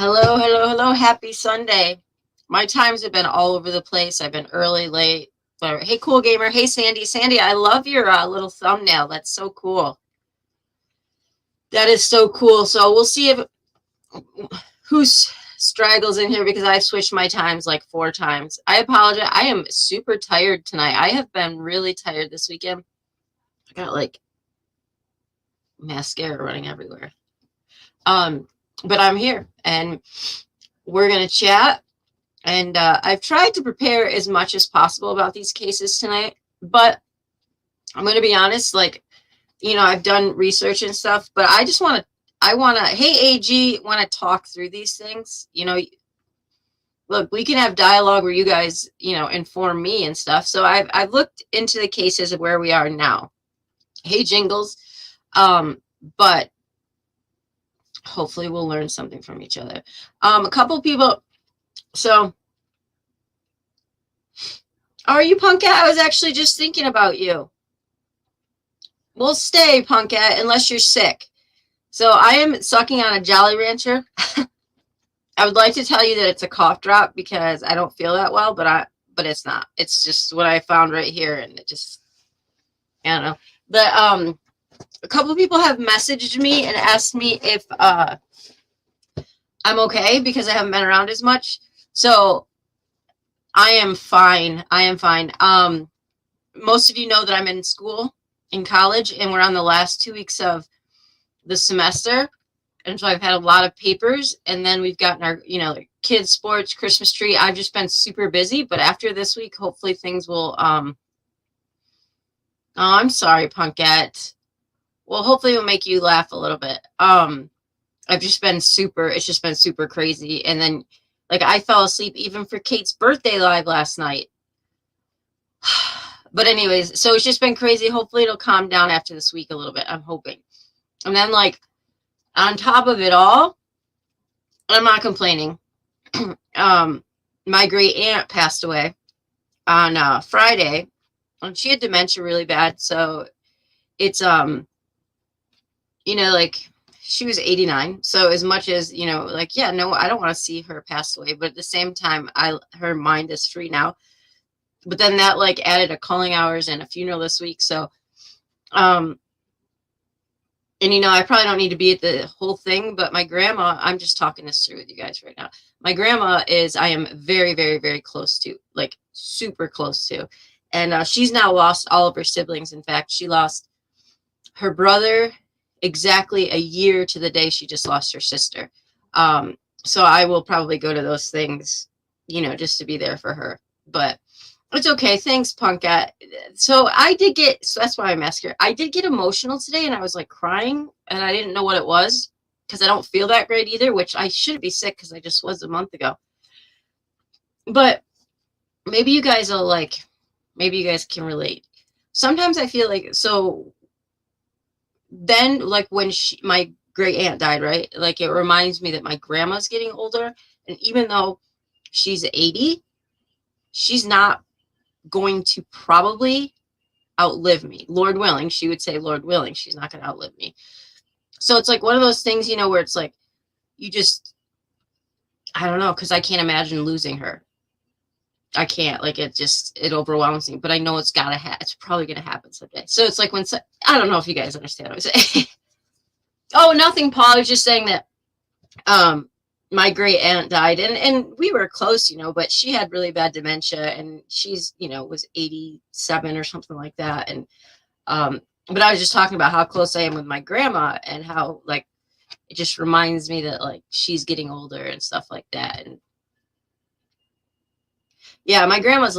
Hello, hello, hello. Happy Sunday. My times have been all over the place. I've been early, late. But hey, cool gamer. Hey, Sandy. Sandy, I love your little thumbnail. That's so cool. That is so cool. So we'll see if who straggles in here because I've switched my times like 4 times. I apologize. I am super tired tonight. I have been really tired this weekend. I got like mascara running everywhere. But I'm here and we're gonna chat. And I've tried to prepare as much as possible about these cases tonight, but I'm going to be honest, like, I've done research and stuff, but hey, AG, want to talk through these things. Look, we can have dialogue where you guys, inform me and stuff. So I've looked into the cases of where we are now. Hey, Jingles. But hopefully we'll learn something from each other. A couple people. So, are you, Punkette? I was actually just thinking about you. We'll stay, Punkette, unless you're sick. So I am sucking on a Jolly Rancher. I would like to tell you that it's a cough drop because I don't feel that well, but it's not. It's just what I found right here, and it just, I don't know. But a couple of people have messaged me and asked me if I'm okay because I haven't been around as much. So I am fine. I am fine. Most of you know that I'm in school, in college, and we're on the last 2 weeks of the semester. And so I've had a lot of papers, and then we've gotten our, like kids' sports, Christmas tree. I've just been super busy, but after this week, hopefully things will, oh, I'm sorry, Punkette. Well, hopefully it'll make you laugh a little bit. It's just been super crazy. And then, like, I fell asleep even for Kate's birthday live last night. But anyways, so it's just been crazy. Hopefully it'll calm down after this week a little bit. I'm hoping. And then, like, on top of it all, I'm not complaining. My great aunt passed away on Friday, and she had dementia really bad. So it's like she was 89. So as much as like, yeah, no, I don't want to see her pass away, but at the same time, her mind is free now. But then that like added a calling hours and a funeral this week. So and I probably don't need to be at the whole thing, but my grandma, I'm just talking this through with you guys right now. My grandma I am very, very, very close to, like super close to. And she's now lost all of her siblings. In fact, she lost her brother exactly a year to the day she just lost her sister. So I will probably go to those things, just to be there for her. But it's okay. Thanks, Punkette. So that's why I'm asking her. I did get emotional today, and I was like crying, and I didn't know what it was because I don't feel that great either, which I shouldn't be sick because I just was a month ago. But maybe you guys can relate. Sometimes I feel like, so then like when my great aunt died, right? Like it reminds me that my grandma's getting older, and even though she's 80, she's not going to probably outlive me. Lord willing, she would say, Lord willing, she's not going to outlive me. So it's like one of those things, where it's like, I don't know, because I can't imagine losing her. I can't, like, it overwhelms me, but I know it's probably going to happen someday. So it's like I don't know if you guys understand what I'm saying. Oh, nothing, Paul. I was just saying that, my great aunt died, and we were close, but she had really bad dementia, and she's, was 87 or something like that. And, but I was just talking about how close I am with my grandma and how, like, it just reminds me that, like, she's getting older and stuff like that. And yeah, my grandparents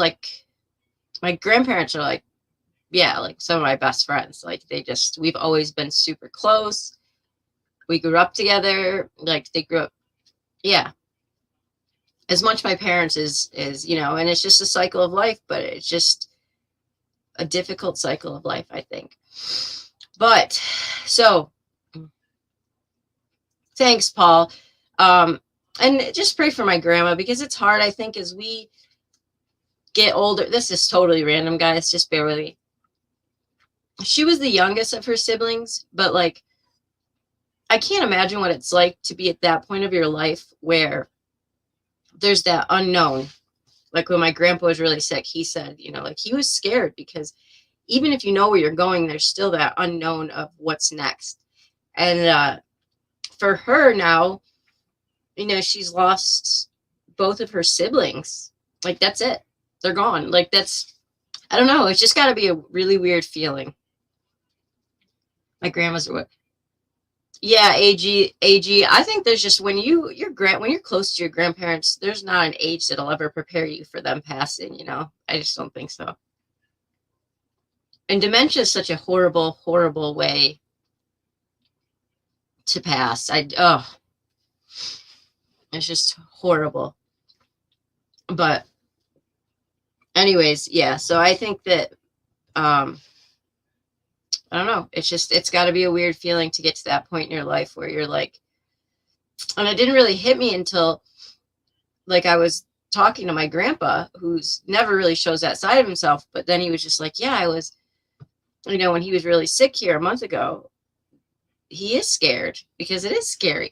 are like, yeah, like some of my best friends. Like we've always been super close. We grew up together. Like they grew up, yeah, as much my parents is, and it's just a cycle of life, but it's just a difficult cycle of life, I think. But so thanks, Paul. And just pray for my grandma because it's hard, I think, as we get older. This is totally random, guys. Just bear with me. She was the youngest of her siblings, but like, I can't imagine what it's like to be at that point of your life where there's that unknown. Like when my grandpa was really sick, he said, like he was scared because even if you know where you're going, there's still that unknown of what's next. And for her now, she's lost both of her siblings. Like that's it. They're gone. Like I don't know. It's just got to be a really weird feeling. My grandma's what? Yeah, AG. I think there's just when you're close to your grandparents, there's not an age that'll ever prepare you for them passing. I just don't think so. And dementia is such a horrible, horrible way to pass. It's just horrible. But anyways, yeah. So I think that I don't know. It's got to be a weird feeling to get to that point in your life where you're like, and it didn't really hit me until like I was talking to my grandpa, who's never really shows that side of himself. But then he was just like, yeah, I was, when he was really sick here a month ago, he is scared because it is scary.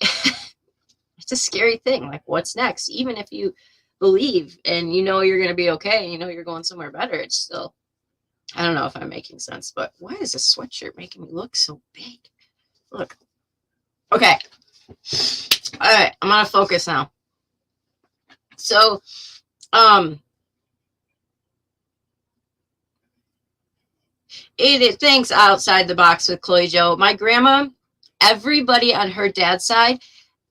It's a scary thing. Like what's next? Even if you believe and you're going to be okay, you're going somewhere better, it's still, I don't know if I'm making sense, but why is this sweatshirt making me look so big? Look. Okay. All right. I'm going to focus now. So, it thinks outside the box with Chloe Joe. My grandma, everybody on her dad's side,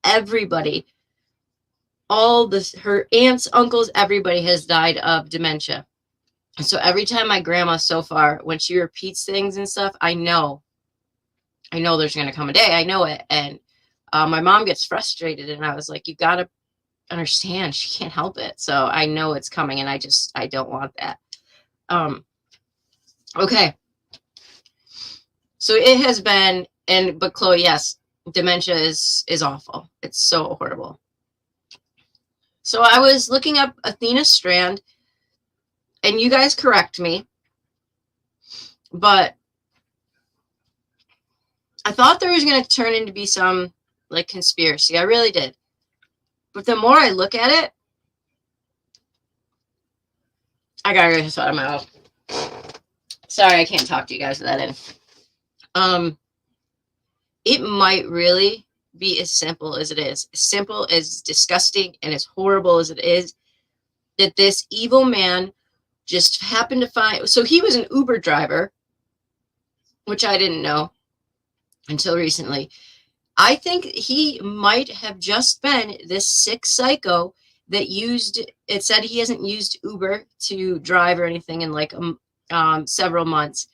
everybody, her aunts, uncles, everybody has died of dementia. So every time my grandma so far, when she repeats things and stuff, I know there's going to come a day. I know it. And my mom gets frustrated. And I was like, you got to understand. She can't help it. So I know it's coming. And I don't want that. Okay. So it has been, but Chloe, yes, dementia is awful. It's so horrible. So I was looking up Athena Strand. And you guys correct me, but I thought there was going to turn into be some like conspiracy. I really did. But the more I look at it, I gotta get this out of my mouth. Sorry, I can't talk to you guys with that in. It might really be as simple as it is. As simple, as disgusting, and as horrible as it is, that this evil man just happened to find. So he was an Uber driver, which I didn't know until recently. I think he might have just been this sick psycho that it said he hasn't used Uber to drive or anything in like several months.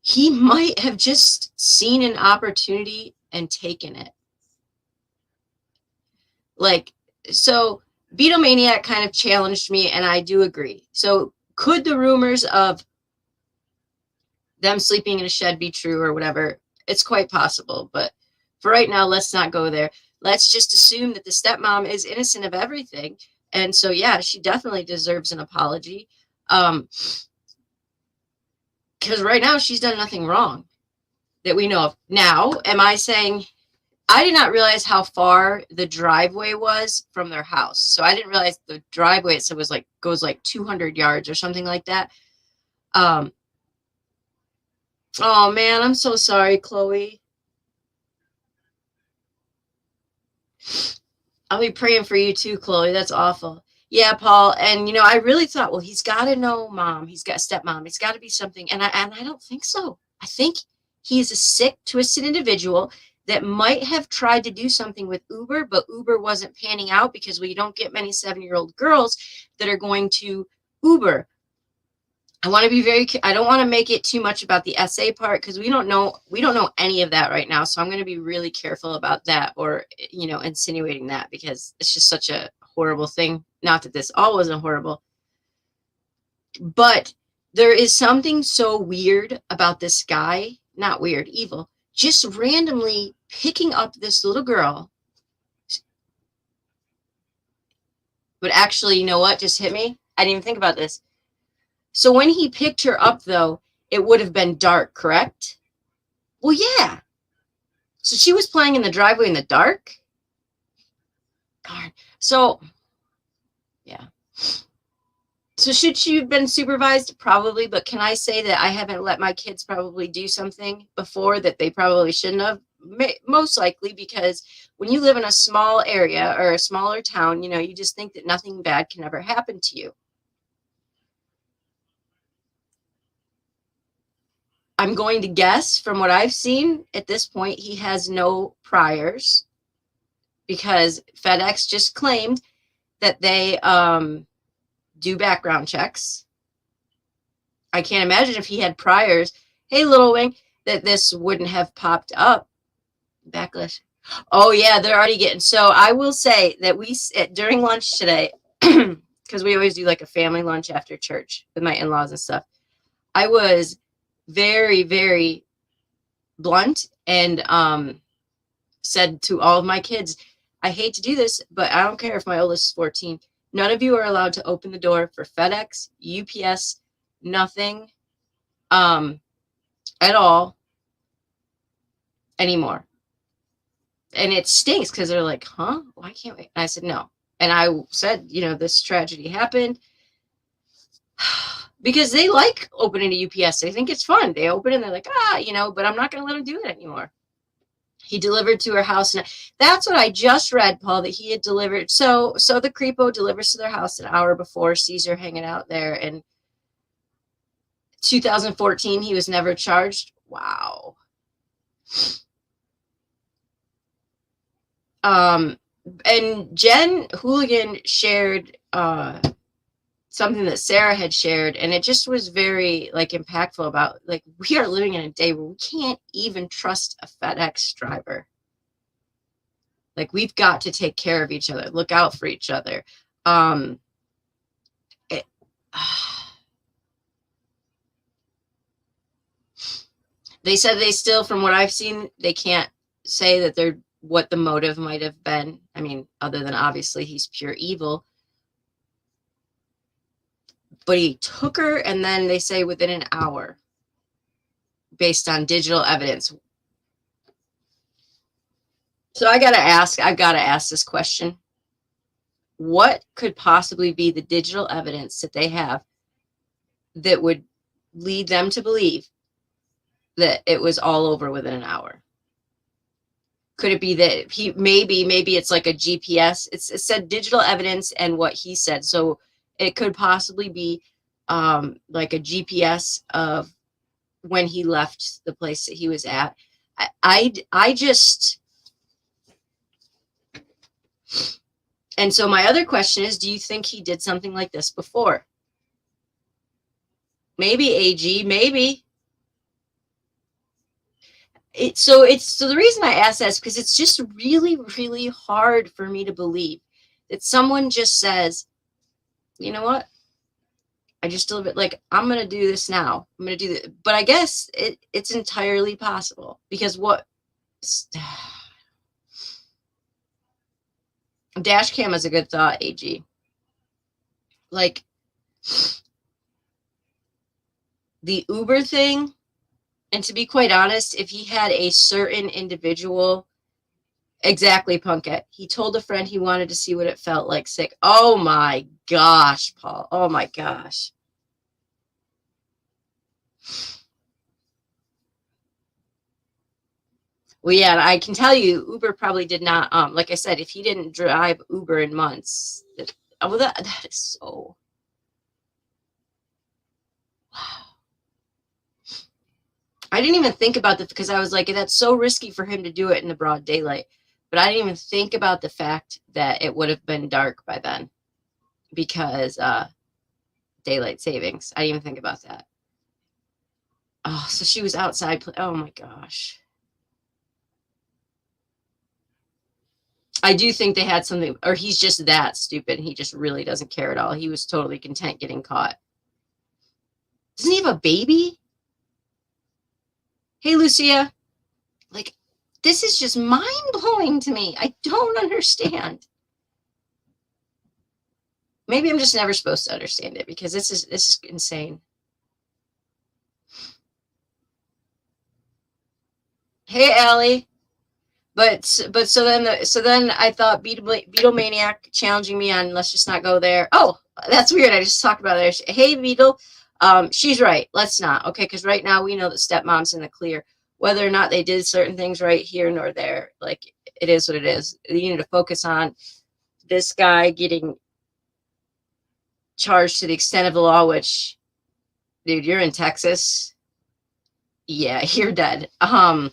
He might have just seen an opportunity and taken it. Like, so Beatlemaniac kind of challenged me, and I do agree. So could the rumors of them sleeping in a shed be true or whatever? It's quite possible. But for right now, let's not go there. Let's just assume that the stepmom is innocent of everything. And so, yeah, she definitely deserves an apology. Because right now she's done nothing wrong that we know of. Now, am I saying I did not realize how far the driveway was from their house. So I didn't realize the driveway itself was goes like 200 yards or something like that. Oh man, I'm so sorry, Chloe. I'll be praying for you too, Chloe. That's awful. Yeah, Paul. And I really thought, well, he's got to know mom. He's got stepmom. It's got to be something. And I don't think so. I think he is a sick, twisted individual that might have tried to do something with Uber, but Uber wasn't panning out because we don't get many 7-year-old girls that are going to Uber. I want to be I don't want to make it too much about the essay part because we don't know any of that right now. So I'm going to be really careful about that or, insinuating that because it's just such a horrible thing. Not that this all wasn't horrible, but there is something so weird about this guy, not weird, evil, just randomly picking up this little girl. But actually, you know what just hit me? I didn't even think about this. So when he picked her up, though, it would have been dark, correct? Well, yeah. So she was playing in the driveway in the dark? Darn. So, yeah. So should she have been supervised? Probably, but can I say that I haven't let my kids probably do something before that they probably shouldn't have? Most likely because when you live in a small area or a smaller town, you know, you just think that nothing bad can ever happen to you. I'm going to guess from what I've seen at this point, he has no priors because FedEx just claimed that they do background checks. I can't imagine if he had priors, hey, little wing, that this wouldn't have popped up. Backlash. Oh, yeah, they're already getting. So I will say that during lunch today, because we always do like a family lunch after church with my in laws and stuff, I was very, very blunt and said to all of my kids, I hate to do this, but I don't care if my oldest is 14. None of you are allowed to open the door for FedEx, UPS, nothing at all anymore. And it stinks because they're like, huh? Why can't we? And I said, no. And I said, you know, this tragedy happened because they like opening a UPS. They think it's fun. They open and they're like, you know, but I'm not going to let them do it anymore. He delivered to her house. And that's what I just read, Paul, that he had delivered. So the creepo delivers to their house an hour before, sees her hanging out there. And 2014, he was never charged. Wow. And Jen Hooligan shared something that Sarah had shared, and it just was very like impactful about like we are living in a day where we can't even trust a FedEx driver. Like we've got to take care of each other, look out for each other. It, they said they still, from what I've seen, they can't say that they're what the motive might have been. I mean, other than obviously he's pure evil. But he took her, and then they say within an hour, based on digital evidence. So I've got to ask this question. What could possibly be the digital evidence that they have that would lead them to believe that it was all over within an hour? Could it be that he maybe it's like a GPS? It said digital evidence and what he said. So it could possibly be like a GPS of when he left the place that he was at. I just, and so my other question is, do you think he did something like this before? Maybe AG, maybe. So the reason I ask that is because it's just really, really hard for me to believe that someone just says, you know what? I just feel a bit like I'm gonna do this now. I'm gonna do this, but I guess it's entirely possible because what dash cam is a good thought, AG. Like the Uber thing, and to be quite honest, if he had a certain individual, exactly, Punkette, he told a friend he wanted to see what it felt like sick. Oh my gosh, Paul. Oh my gosh. Well, yeah, I can tell you, Uber probably did not. Like I said, if he didn't drive Uber in months, that is so. Wow. I didn't even think about this because I was like, that's so risky for him to do it in the broad daylight. But I didn't even think about the fact that it would have been dark by then because daylight savings. I didn't even think about that. Oh, so she was outside. Oh my gosh. I do think they had something, or he's just that stupid. He just really doesn't care at all. He was totally content getting caught. Doesn't he have a baby? Hey, Lucia. Like, this is just mind-blowing to me. I don't understand. Maybe I'm just never supposed to understand it because this is insane. Hey, Allie. but so then I thought Beatlemaniac challenging me on let's just not go there. Oh, that's weird. I just talked about it. Hey, Beetle, she's right. Let's not. Okay, because right now we know that stepmom's in the clear. Whether or not they did certain things right here nor there, like it is what it is. You need to focus on this guy getting charged to the extent of the law. Which, dude, you're in Texas. Yeah, you're dead. I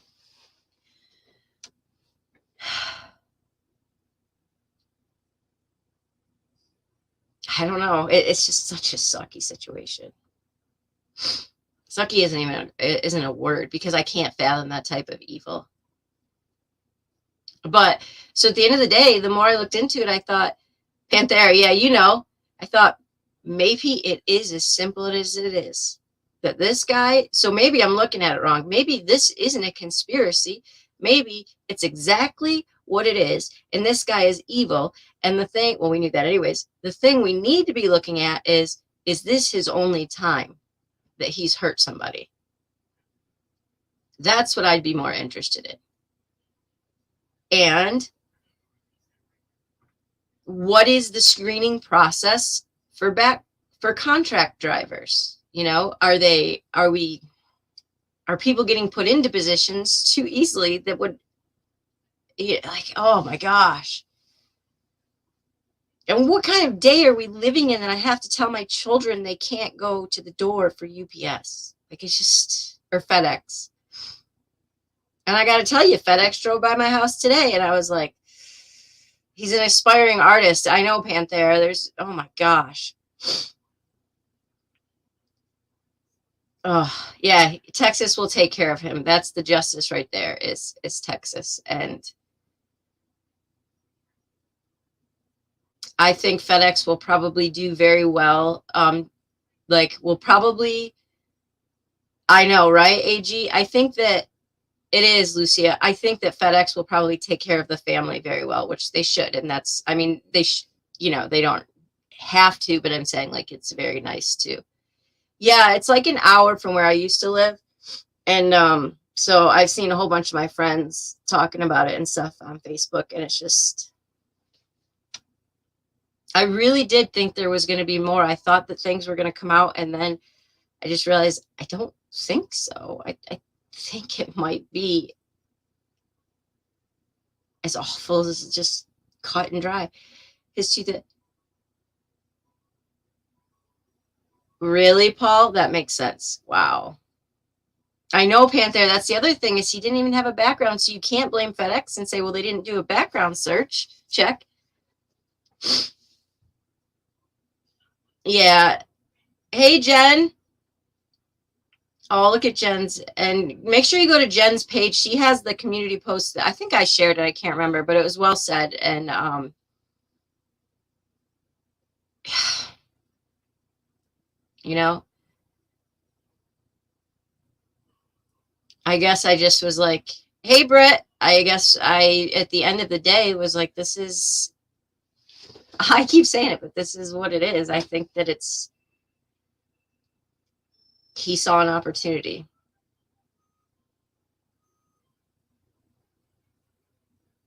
don't know. It's just such a sucky situation. Sucky isn't a word because I can't fathom that type of evil. But so at the end of the day, the more I looked into it, I thought, Panthera, yeah, I thought maybe it is as simple as it is. That this guy, so maybe I'm looking at it wrong. Maybe this isn't a conspiracy. Maybe it's exactly what it is. And this guy is evil. And the thing, well, we knew that anyways. The thing we need to be looking at is this his only time that he's hurt somebody? That's what I'd be more interested in. And what is the screening process for contract drivers? Are people getting put into positions too easily that would, like, oh my gosh. And what kind of day are we living in that I have to tell my children they can't go to the door for UPS? Like, it's just, or FedEx. And I got to tell you, FedEx drove by my house today, and I was like, he's an aspiring artist. I know, Panthera. Oh my gosh. Oh, yeah, Texas will take care of him. That's the justice right there, is Texas. And I think FedEx will probably do very well. Will probably, I know, right, AG? I think that it is, Lucia. I think that FedEx will probably take care of the family very well, which they should. And that's, I mean, they don't have to, but I'm saying, like, it's very nice to. Yeah, it's like an hour from where I used to live. And so I've seen a whole bunch of my friends talking about it and stuff on Facebook, and it's just, I really did think there was going to be more. I thought that things were going to come out, and then I just realized I don't think so. I think it might be as awful as just cut and dry. His tooth. Really, Paul? That makes sense. Wow. I know, Panther. That's the other thing, is he didn't even have a background, so you can't blame FedEx and say, well, they didn't do a background search check. Yeah. Hey, Jen. Oh, look at Jen's. And make sure you go to Jen's page. She has the community post. I think I shared it. I can't remember, but it was well said. And I guess I just was like, hey, Britt. I guess at the end of the day, was like, this is, I keep saying it, but this is what it is. I think that he saw an opportunity.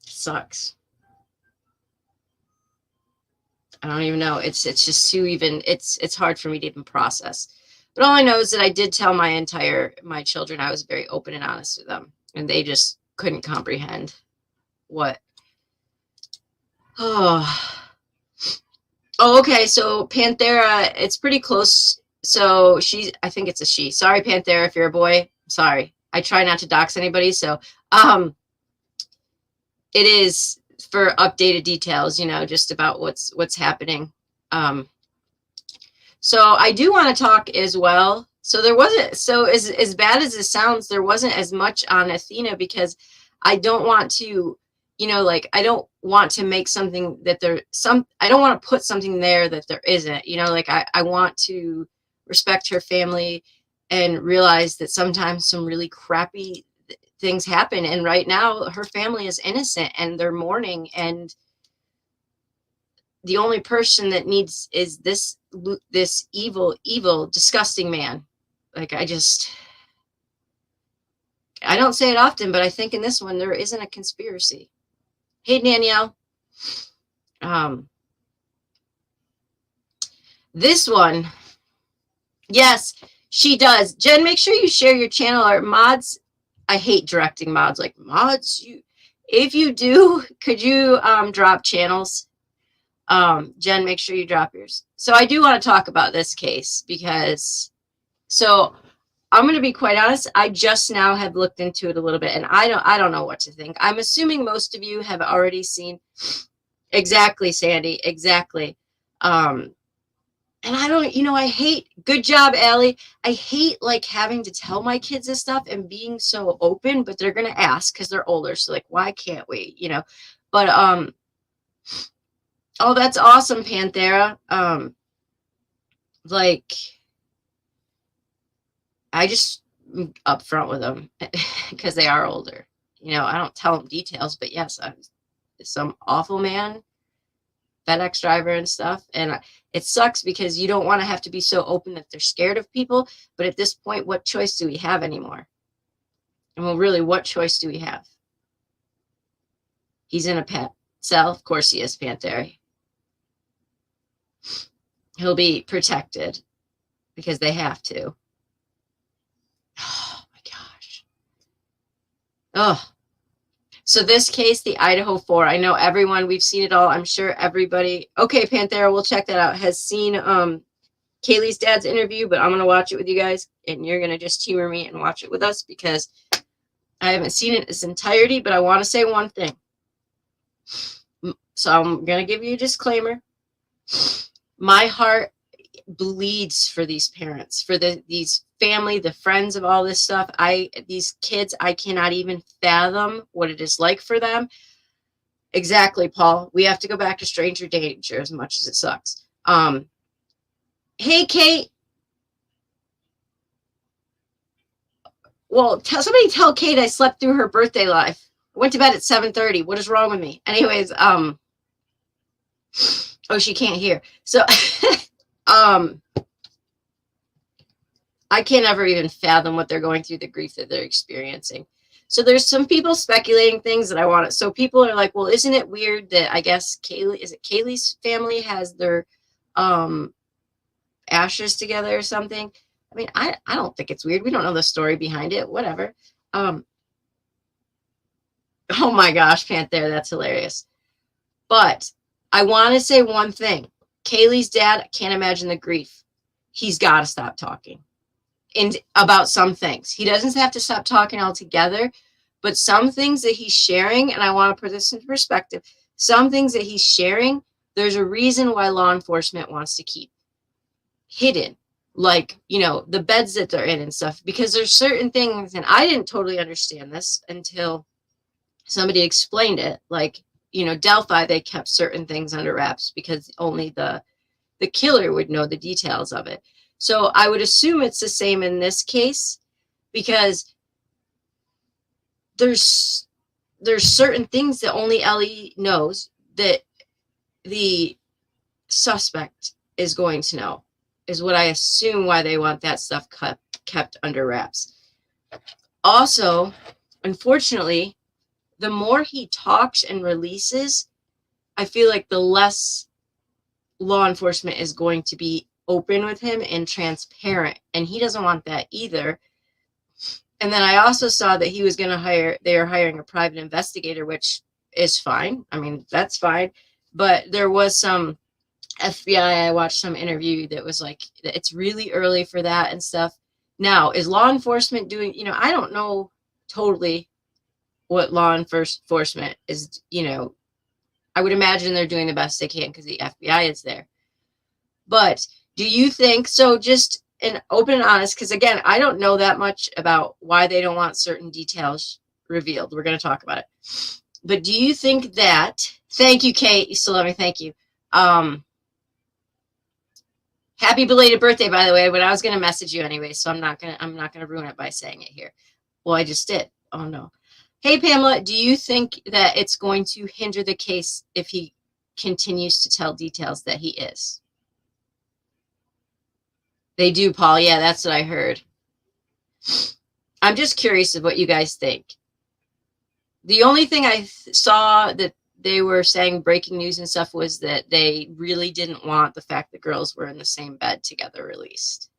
It sucks. I don't even know. It's just it's hard for me to even process. But all I know is that I did tell my children, I was very open and honest with them, and they just couldn't comprehend what. Oh, okay. So Panthera, it's pretty close. So I think it's a she. Sorry, Panthera, if you're a boy. Sorry. I try not to dox anybody. So, it is for updated details, just about what's happening. So I do want to talk as well. So there wasn't, so as bad as it sounds, there wasn't as much on Athena, because I don't want to, I don't want to make something that I don't want to put something there that there isn't, I want to respect her family and realize that sometimes some really crappy things happen. And right now her family is innocent and they're mourning, and the only person that needs is this evil, disgusting man. Like, I just, I don't say it often, but I think in this one there isn't a conspiracy. Hey, Danielle. This one, yes, she does. Jen, make sure you share your channel or mods. I hate directing mods. Like mods, if you do, could you drop channels? Jen, make sure you drop yours. So I do want to talk about this case because, so I'm going to be quite honest. I just now have looked into it a little bit, and I don't know what to think. I'm assuming most of you have already seen. Exactly, Sandy. Exactly. And I don't, I hate, good job, Allie. I hate like having to tell my kids this stuff and being so open, but they're going to ask because they're older. So like, why can't we, but, oh, that's awesome, Panthera. Like, I just upfront with them because they are older. I don't tell them details, but yes, I'm some awful man, FedEx driver and stuff. And it sucks because you don't want to have to be so open that they're scared of people. But at this point, what choice do we have anymore? And well, really, what choice do we have? He's in a pet cell. Of course he is, Panthera. He'll be protected because they have to. Oh my gosh. Oh. So this case, the Idaho 4, I know everyone, we've seen it all. I'm sure everybody, okay, Panthera, we'll check that out, has seen Kaylee's dad's interview, but I'm going to watch it with you guys, and you're going to just humor me and watch it with us because I haven't seen it in its entirety, but I want to say one thing. So I'm going to give you a disclaimer. My heart bleeds for these parents, for these family, the friends of all this stuff. These kids, I cannot even fathom what it is like for them. Exactly, Paul. We have to go back to stranger danger as much as it sucks. Hey, Kate. Well, somebody tell Kate I slept through her birthday live. I went to bed at 7:30. What is wrong with me? Anyways, oh, she can't hear. So, I can't ever even fathom what they're going through, the grief that they're experiencing. So there's some people speculating things that I want to. So people are like, well, isn't it weird that I guess Kaylee's family has their ashes together or something? I mean, I don't think it's weird. We don't know the story behind it. Whatever. Oh my gosh, Panther, that's hilarious. But I want to say one thing. Kaylee's dad, I can't imagine the grief. He's got to stop talking. About some things. He doesn't have to stop talking altogether, but some things that he's sharing, and I want to put this into perspective, some things that he's sharing, there's a reason why law enforcement wants to keep hidden, like, the beds that they're in and stuff, because there's certain things, and I didn't totally understand this until somebody explained it, like, Delphi, they kept certain things under wraps because only the killer would know the details of it. So I would assume it's the same in this case because there's certain things that only Ellie knows that the suspect is going to know, is what I assume why they want that stuff kept under wraps. Also, unfortunately, the more he talks and releases, I feel like the less law enforcement is going to be open with him and transparent, and he doesn't want that either. And then I also saw that he was going to they are hiring a private investigator, which is fine. I mean, that's fine. But there was some FBI, I watched some interview that was like, it's really early for that and stuff. Now, is law enforcement doing, I don't know totally what law enforcement is, I would imagine they're doing the best they can because the FBI is there. But do you think, so just an open and honest, because again, I don't know that much about why they don't want certain details revealed. We're going to talk about it. But do you think that, thank you, Kate, you still love me, thank you. Happy belated birthday, by the way, but I was going to message you anyway, so I'm not going to ruin it by saying it here. Well, I just did. Oh no. Hey, Pamela, do you think that it's going to hinder the case if he continues to tell details that he is? They do, Paul. Yeah, that's what I heard. I'm just curious of what you guys think. The only thing I saw that they were saying breaking news and stuff was that they really didn't want the fact that girls were in the same bed together released.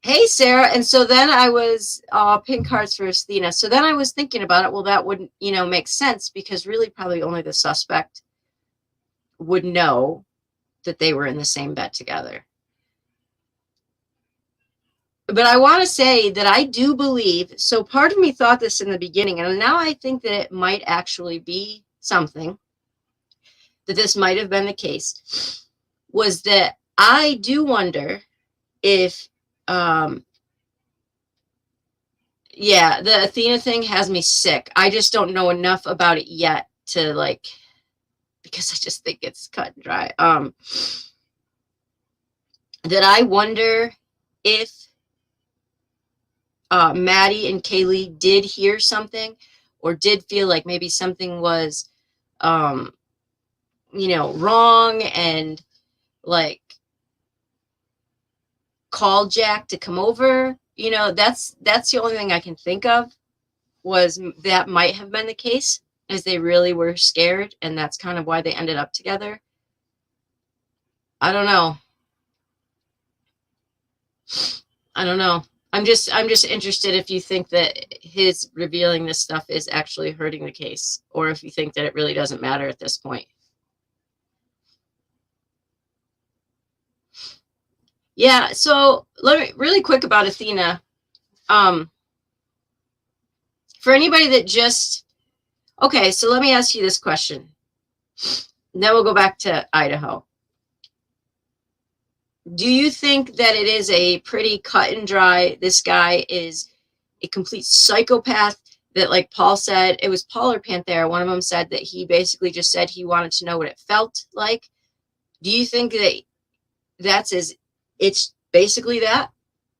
Hey, Sarah. And so then I was pin cards for Athena. So then I was thinking about it. Well, that wouldn't, make sense because really probably only the suspect would know that they were in the same bed together. But I want to say that I do believe, so part of me thought this in the beginning, and now I think that it might actually be something, that this might have been the case, was that I do wonder if, yeah, the Athena thing has me sick. I just don't know enough about it yet to because I just think it's cut and dry. That I wonder if Maddie and Kaylee did hear something or did feel like maybe something was, wrong and called Jack to come over. That's the only thing I can think of was that might have been the case, as they really were scared, and that's kind of why they ended up together. I don't know. I'm just interested if you think that his revealing this stuff is actually hurting the case, or if you think that it really doesn't matter at this point. Yeah, so let me really quick about Athena. For anybody that just okay, so let me ask you this question. Then we'll go back to Idaho. Do you think that it is a pretty cut and dry, this guy is a complete psychopath, that like Paul said, it was Paul or Panthera, one of them said that he basically just said he wanted to know what it felt like? Do you think that it's basically that?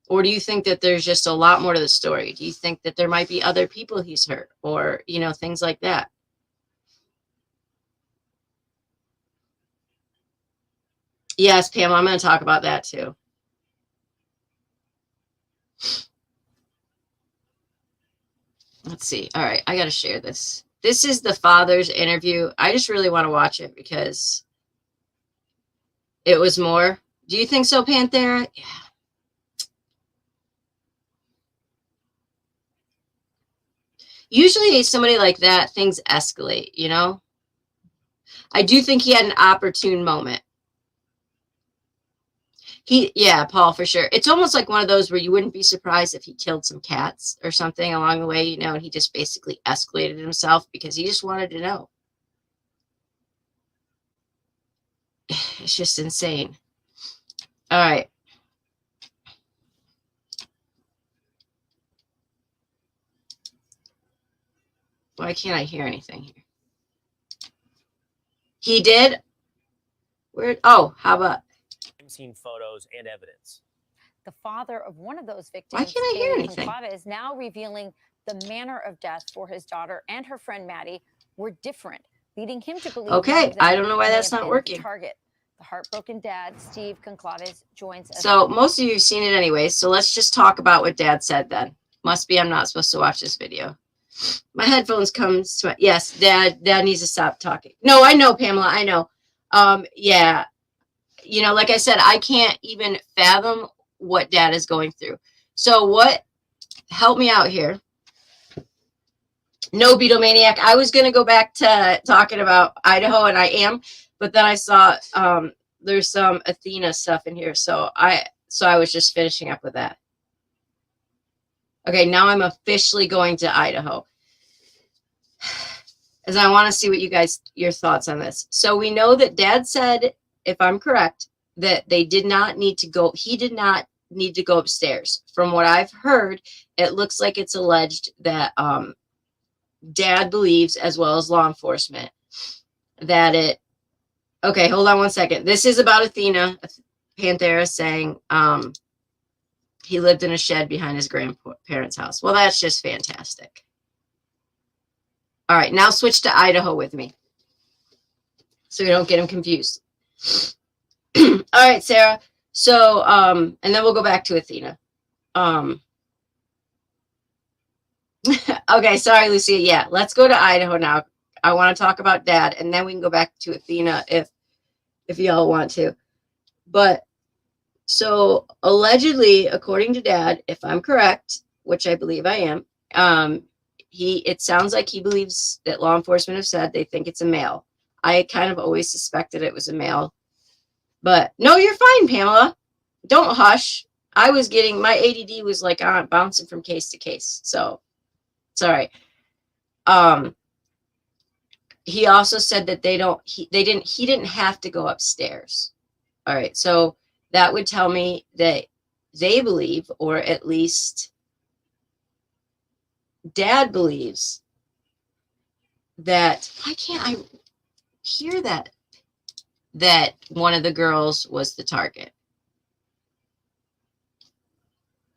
Or do you think that there's just a lot more to the story? Do you think that there might be other people he's hurt, or, things like that? Yes, Pam, I'm going to talk about that too. Let's see. All right, I got to share this. This is the father's interview. I just really want to watch it because it was more. Do you think so, Panthera? Yeah. Usually somebody like that, things escalate, I do think he had an opportune moment. Yeah, Paul, for sure. It's almost like one of those where you wouldn't be surprised if he killed some cats or something along the way, and he just basically escalated himself because he just wanted to know. It's just insane. All right. Why can't I hear anything here? He did? Where? Oh, how about? Seen photos and evidence. The father of one of those victims, why can't I hear anything? is now revealing the manner of death for his daughter and her friend Maddie were different, leading him to believe. Okay, I don't know why that's not working. The target. The heartbroken dad, Steve Conclaves, joins us. So most of you have seen it anyway, so let's just talk about what Dad said then. Must be I'm not supposed to watch this video. My headphones comes to yes, Dad needs to stop talking. No, I know, Pamela, I know. Yeah. Like I said, I can't even fathom what Dad is going through. So help me out here. No, Beatlemaniac. I was going to go back to talking about Idaho, and I am, but then I saw there's some Athena stuff in here, so I was just finishing up with that. Okay, now I'm officially going to Idaho, as I want to see what your thoughts on this. So we know that Dad said, if I'm correct, that they did not need to go. He did not need to go upstairs. From what I've heard, it looks like it's alleged that Dad believes, as well as law enforcement, that it. Okay, hold on one second. This is about Athena. Panthera saying he lived in a shed behind his grandparents' house. Well, that's just fantastic. All right, now switch to Idaho with me, so you don't get him confused. All right, Sarah. So, and then we'll go back to Athena. Okay, sorry, Lucia. Yeah, let's go to Idaho now. I want to talk about Dad, and then we can go back to Athena if y'all want to. But so allegedly, according to Dad, if I'm correct, which I believe I am, it sounds like he believes that law enforcement have said they think it's a male. I kind of always suspected it was a male, but no, you're fine, Pamela. Don't hush. I was getting my ADD was like bouncing from case to case, so it's all right. He also said that he didn't have to go upstairs. All right, so that would tell me that they believe, or at least Dad believes, that why can't I hear that one of the girls was the target.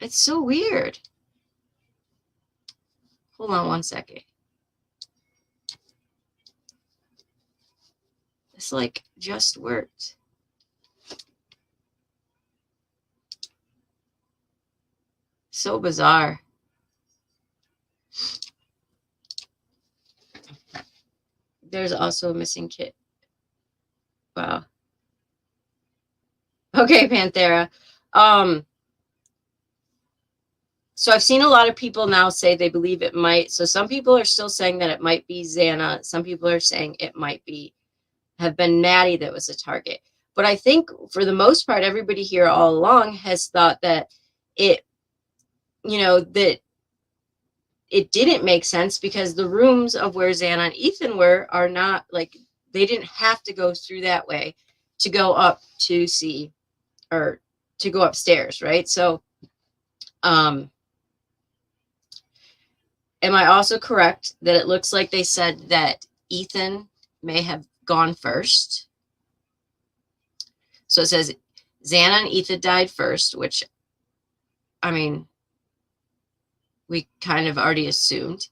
It's so weird. Hold on one second. This like just worked. So bizarre. There's also a missing kid. Wow. Okay, Panthera. So I've seen a lot of people now say they believe it might. So some people are still saying that it might be Xana. Some people are saying it might have been Maddie that was a target. But I think for the most part, everybody here all along has thought that it, that it didn't make sense because the rooms of where Xana and Ethan were are not like, they didn't have to go through that way to go up to see, or to go upstairs, right? So, am I also correct that it looks like they said that Ethan may have gone first? So it says Xana and Ethan died first, which, I mean, we kind of already assumed.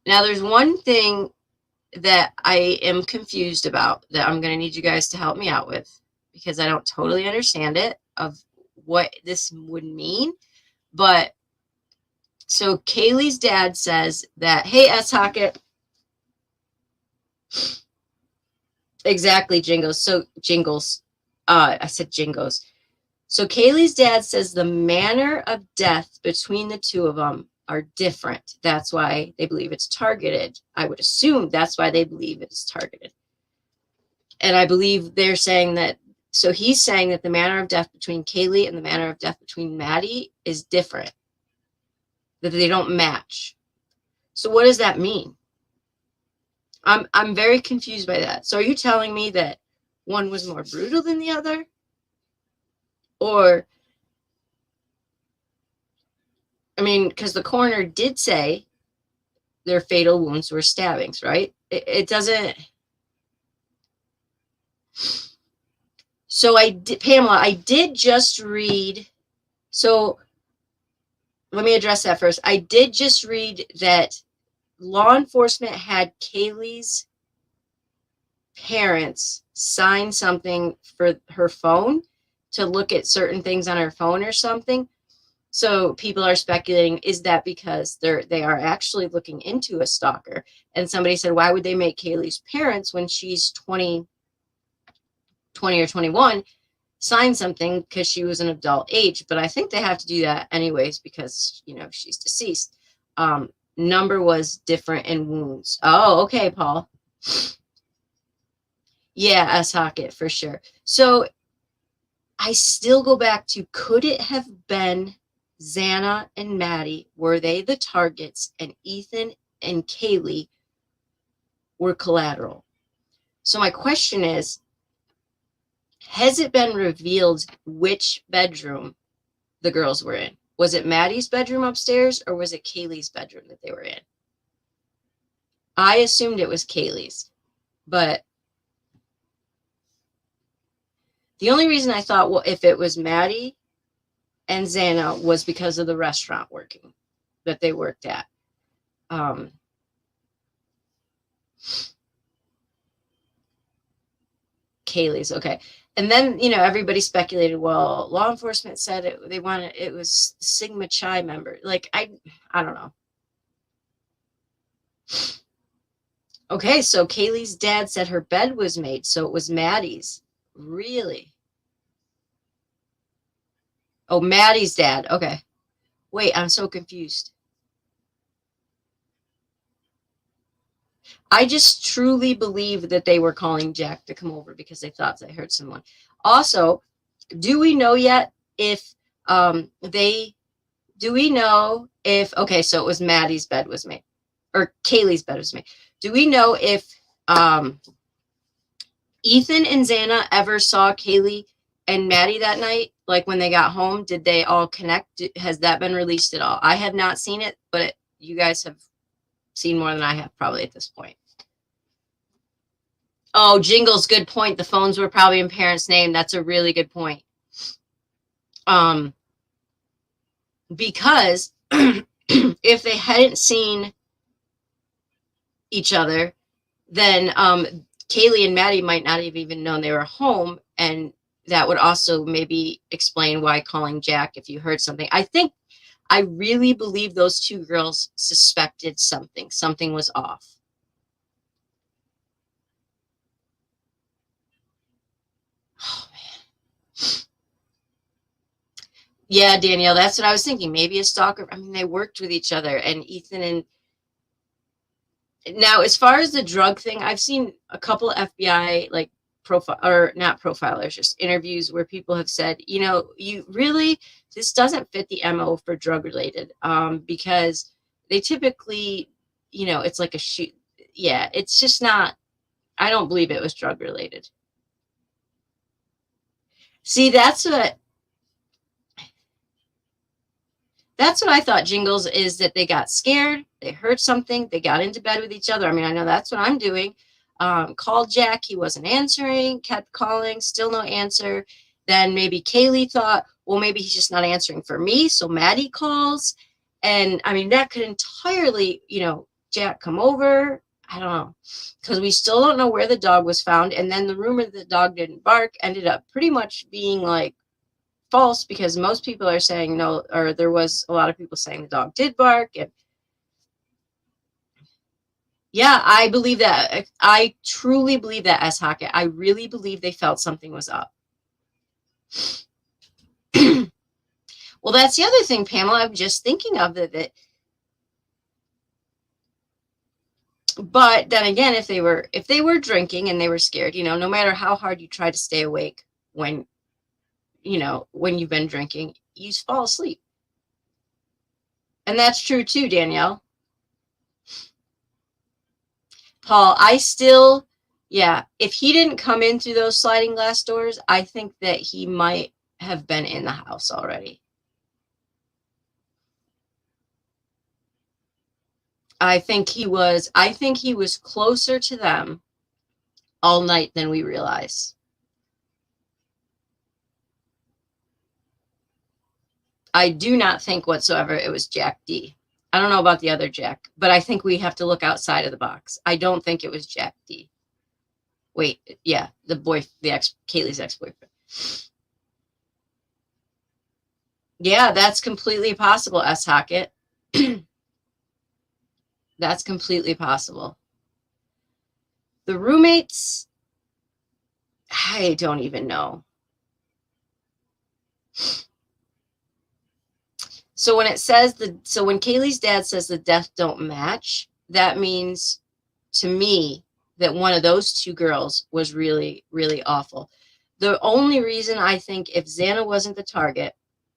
Now, there's one thing that I am confused about that I'm going to need you guys to help me out with, because I don't totally understand it, of what this would mean. But so Kaylee's dad says that, hey, S. Hockett. Exactly, Jingles. So Jingles. I said Jingles. So Kaylee's dad says the manner of death between the two of them are different. That's why they believe it's targeted. I would assume that's why they believe it's targeted. And I believe they're saying that, so he's saying that the manner of death between Kaylee and the manner of death between Maddie is different, that they don't match. So what does that mean? I'm very confused by that. So are you telling me that one was more brutal than the other? Or, I mean, because the coroner did say their fatal wounds were stabbings, right? It doesn't. So Pamela, I did just read. So let me address that first. I did just read that law enforcement had Kaylee's parents sign something for her phone to look at certain things on her phone or something. So people are speculating, is that because they are actually looking into a stalker? And somebody said, why would they make Kaylee's parents, when she's 20 or 21, sign something because she was an adult age? But I think they have to do that anyways because, she's deceased. Number was different in wounds. Oh, okay, Paul. Yeah, S. Hockett, for sure. So I still go back to, could it have been Xana and Maddie? Were they the targets and Ethan and Kaylee were collateral? So my question is, has it been revealed which bedroom the girls were in? Was it Maddie's bedroom upstairs or was it Kaylee's bedroom that they were in? I assumed it was Kaylee's, but the only reason I thought, well, if it was Maddie and Xana, was because of the restaurant that they worked at. Kaylee's, okay. And then, you know, everybody speculated, well, law enforcement said it was Sigma Chi member. Like, I don't know. Okay, so Kaylee's dad said her bed was made, so it was Maddie's. Really? Oh, Maddie's dad. Okay. Wait, I'm so confused. I just truly believe that they were calling Jack to come over because they thought they heard someone. Also, do we know yet if do we know if, okay, so it was Maddie's bed was made, or Kaylee's bed was made. Do we know if Ethan and Xana ever saw Kaylee and Maddie that night? Like when they got home, did they all connect? Has that been released at all? I have not seen it, but you guys have seen more than I have probably at this point. Oh, Jingles, good point. The phones were probably in parents' name. That's a really good point. Because if they hadn't seen each other, then Kaylee and Maddie might not have even known they were home, and that would also maybe explain why calling Jack if you heard something. I really believe those two girls suspected something. Something was off. Oh, man. Yeah, Danielle, that's what I was thinking. Maybe a stalker. I mean, they worked with each other, and Ethan and now, as far as the drug thing, I've seen a couple of FBI like profile or not profilers, just interviews where people have said, you know, this doesn't fit the MO for drug related, because they typically, you know, it's like a shoot. Yeah, it's just not. I don't believe it was drug related. See, that's what I thought, Jingles, is that they got scared, they heard something, they got into bed with each other. I mean, I know that's what I'm doing. Called Jack, he wasn't answering, kept calling, still no answer. Then maybe Kaylee thought, well, maybe he's just not answering for me, so Maddie calls. And I mean, that could entirely, you know, Jack come over. I don't know, because we still don't know where the dog was found. And then the rumor that the dog didn't bark ended up pretty much being like false, because most people are saying no, or there was a lot of people saying the dog did bark. And yeah, I believe that. I truly believe that, S. Hockett. I really believe they felt something was up. Well, that's the other thing, Pamela. I'm just thinking of that. But then again, if they were drinking and they were scared, you know, no matter how hard you try to stay awake when, you know, when you've been drinking, you fall asleep. And that's true too, Danielle. Paul, if he didn't come in through those sliding glass doors, I think that he might have been in the house already. I think he was closer to them all night than we realize. I do not think whatsoever it was Jack D. I don't know about the other Jack, but I think we have to look outside of the box. I don't think it was Jack D. Wait, yeah, Kaylee's ex-boyfriend. Yeah, that's completely possible, S. Hockett. That's completely possible. The roommates, I don't even know. So when it says when Kaylee's dad says the death don't match, that means to me that one of those two girls was really, really awful. The only reason I think, if Xana wasn't the target,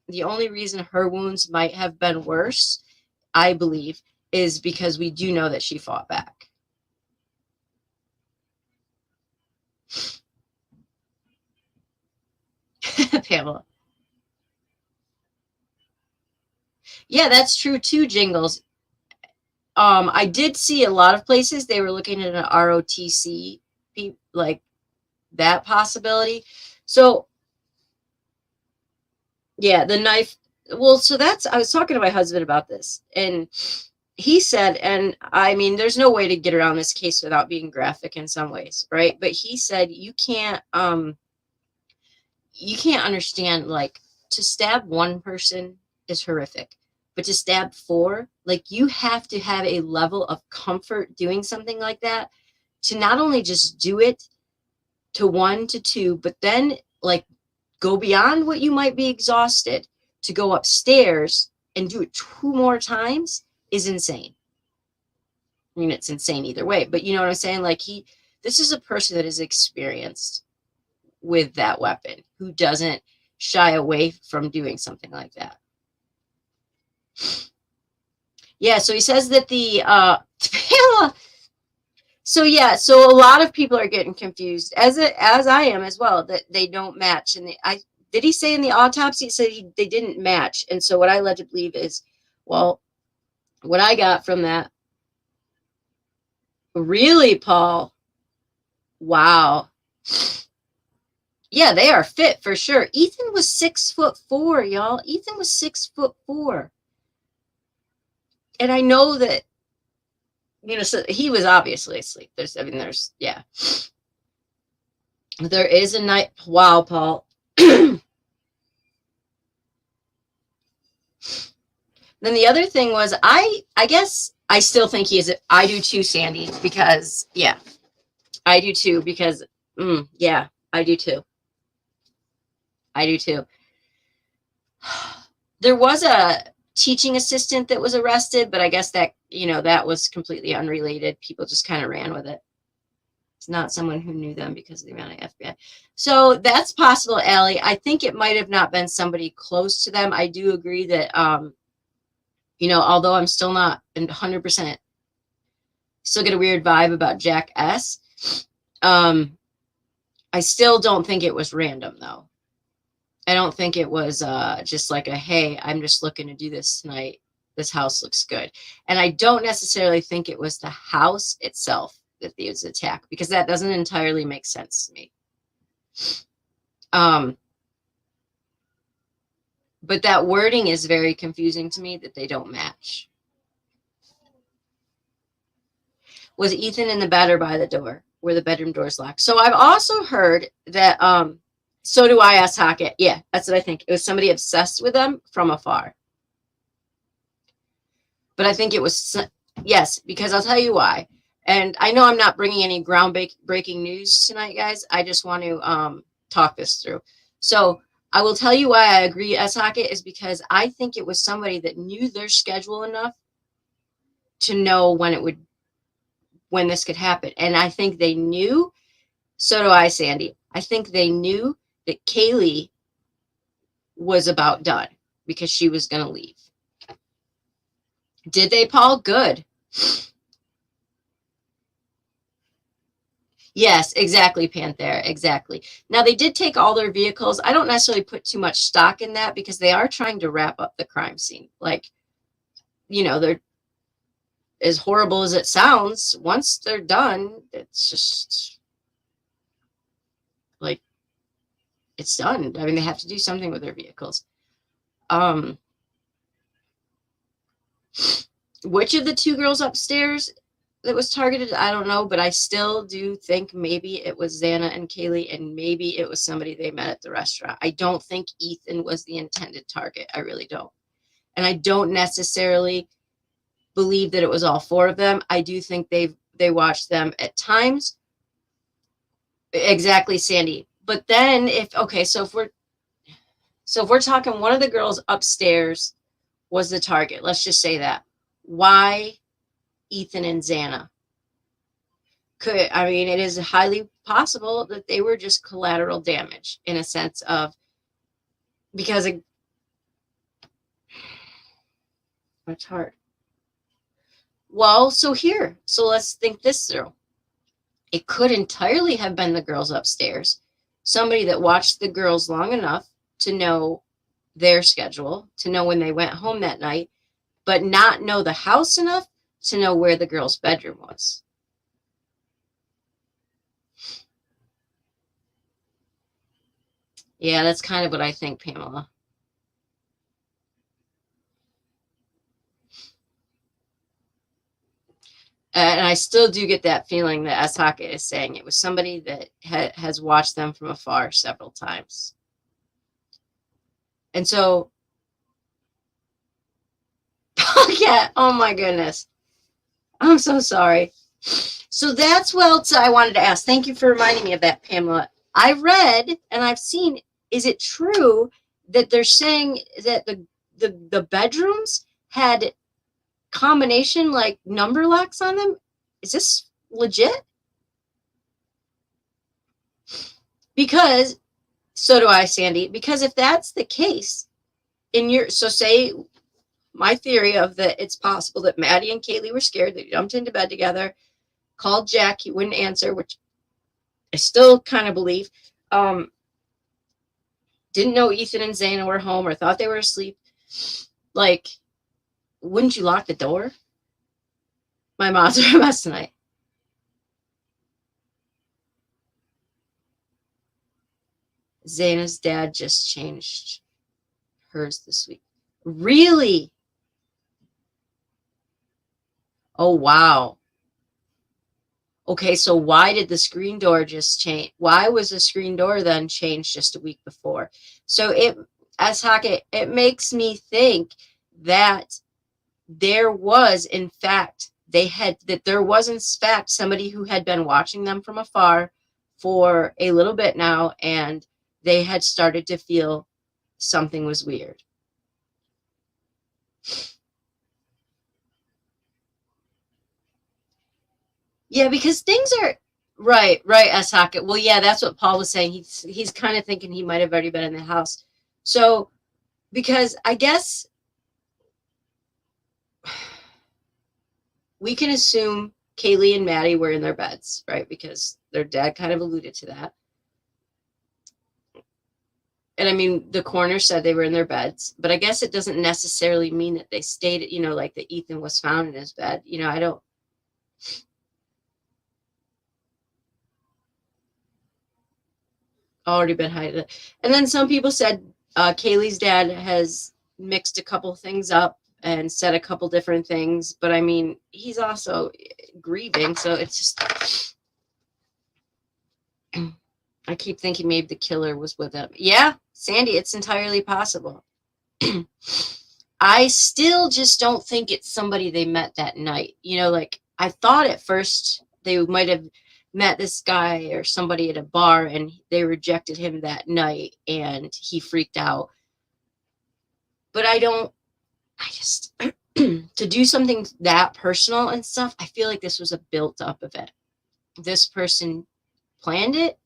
the only reason her wounds might have been worse, I believe, is because we do know that she fought back. Pamela. Yeah, that's true too, Jingles. I did see a lot of places they were looking at an ROTC, like that possibility. So yeah, the knife. Well, so I was talking to my husband about this, and he said, and I mean, there's no way to get around this case without being graphic in some ways, right? But he said you can't you can't understand, like, to stab one person is horrific, but to stab 4, like, you have to have a level of comfort doing something like that to not only just do it to 1 to 2, but then, like, go beyond what you might be exhausted to go upstairs and do it 2 more times is insane. I mean, it's insane either way, but you know what I'm saying? Like, this is a person that is experienced with that weapon, who doesn't shy away from doing something like that. Yeah, so he says that the Pamela. So yeah, so a lot of people are getting confused, as I am as well, that they don't match. And did he say in the autopsy it said they didn't match? And so what I led to believe is, well, what I got from that, really, Paul? Wow. Yeah, they are fit for sure. Ethan was 6'4", y'all. Ethan was 6'4". And I know that, you know, so he was obviously asleep. Yeah. There is a night. Wow, Paul. Then the other thing was, I guess I still think he is. I do too, Sandy, because, yeah, I do too, because, yeah, I do too. I do too. There was a teaching assistant that was arrested, but I guess that, you know, that was completely unrelated. People just kind of ran with it. It's not someone who knew them because of the amount of FBI. So that's possible, Allie. I think it might have not been somebody close to them. I do agree that, you know, although I'm still not 100%, still get a weird vibe about Jack S. I still don't think it was random, though. I don't think it was just like a, hey, I'm just looking to do this tonight. This house looks good. And I don't necessarily think it was the house itself that they was attacked, because that doesn't entirely make sense to me. But that wording is very confusing to me, that they don't match. Was Ethan in the bed or by the door, where the bedroom door is locked? So I've also heard that, so do I, asked Hackett. Yeah, that's what I think. It was somebody obsessed with them from afar. But I think it was, yes, because I'll tell you why. And I know I'm not bringing any groundbreaking news tonight, guys. I just want to talk this through. So I will tell you why I agree, Hackett, is because I think it was somebody that knew their schedule enough to know when this could happen. And I think they knew, so do I, Sandy. I think they knew that Kaylee was about done because she was going to leave. Did they, Paul? Good. Yes, exactly, Panther. Exactly. Now, they did take all their vehicles. I don't necessarily put too much stock in that, because they are trying to wrap up the crime scene. Like, you know, they're, as horrible as it sounds, once they're done, it's just like, it's done. I mean, they have to do something with their vehicles. Which of the 2 girls upstairs that was targeted, I don't know, but I still do think maybe it was Xana and Kaylee, and maybe it was somebody they met at the restaurant. I don't think Ethan was the intended target. I really don't. And I don't necessarily believe that it was all 4 of them. I do think they watched them at times. Exactly, Sandy. But then so if we're talking one of the girls upstairs was the target, let's just say that. Why Ethan and Xana? It is highly possible that they were just collateral damage, in a sense of, because it's hard. Well, so let's think this through. It could entirely have been the girls upstairs, somebody that watched the girls long enough to know their schedule, to know when they went home that night, but not know the house enough to know where the girl's bedroom was. Yeah, that's kind of what I think, Pamela. And I still do get that feeling that Asaka is saying it was somebody that has watched them from afar several times. And so, yeah, oh my goodness. I'm so sorry. So that's what else I wanted to ask. Thank you for reminding me of that, Pamela. I read and I've seen, is it true that they're saying that the bedrooms had combination like number locks on them? Is this legit? Because so do I, Sandy. Because if that's the case, so say my theory of that it's possible that Maddie and Kaylee were scared, they jumped into bed together, called Jack, he wouldn't answer, which I still kind of believe. Didn't know Ethan and Zana were home or thought they were asleep. Like, wouldn't you lock the door? My mom's are a mess tonight. Zana's dad just changed hers this week. Really? Oh, wow. Okay, so why did the screen door just change? Why was the screen door then changed just a week before? So it makes me think that there was, in fact, there was, in fact, somebody who had been watching them from afar for a little bit now, and they had started to feel something was weird. Yeah, because things are right, S. Hackett. Well, yeah, that's what Paul was saying. He's kind of thinking he might have already been in the house. So, because I guess we can assume Kaylee and Maddie were in their beds, right? Because their dad kind of alluded to that. And I mean, the coroner said they were in their beds, but I guess it doesn't necessarily mean that they stayed, like that Ethan was found in his bed. I don't. Already been hiding. And then some people said Kaylee's dad has mixed a couple things up and said a couple different things, but I mean, he's also grieving, so it's just. I keep thinking maybe the killer was with him. Yeah, Sandy, it's entirely possible. I still just don't think it's somebody they met that night. Like I thought at first they might have met this guy or somebody at a bar and they rejected him that night and he freaked out. But I just, to do something that personal and stuff, I feel like this was a built up event. This person planned it.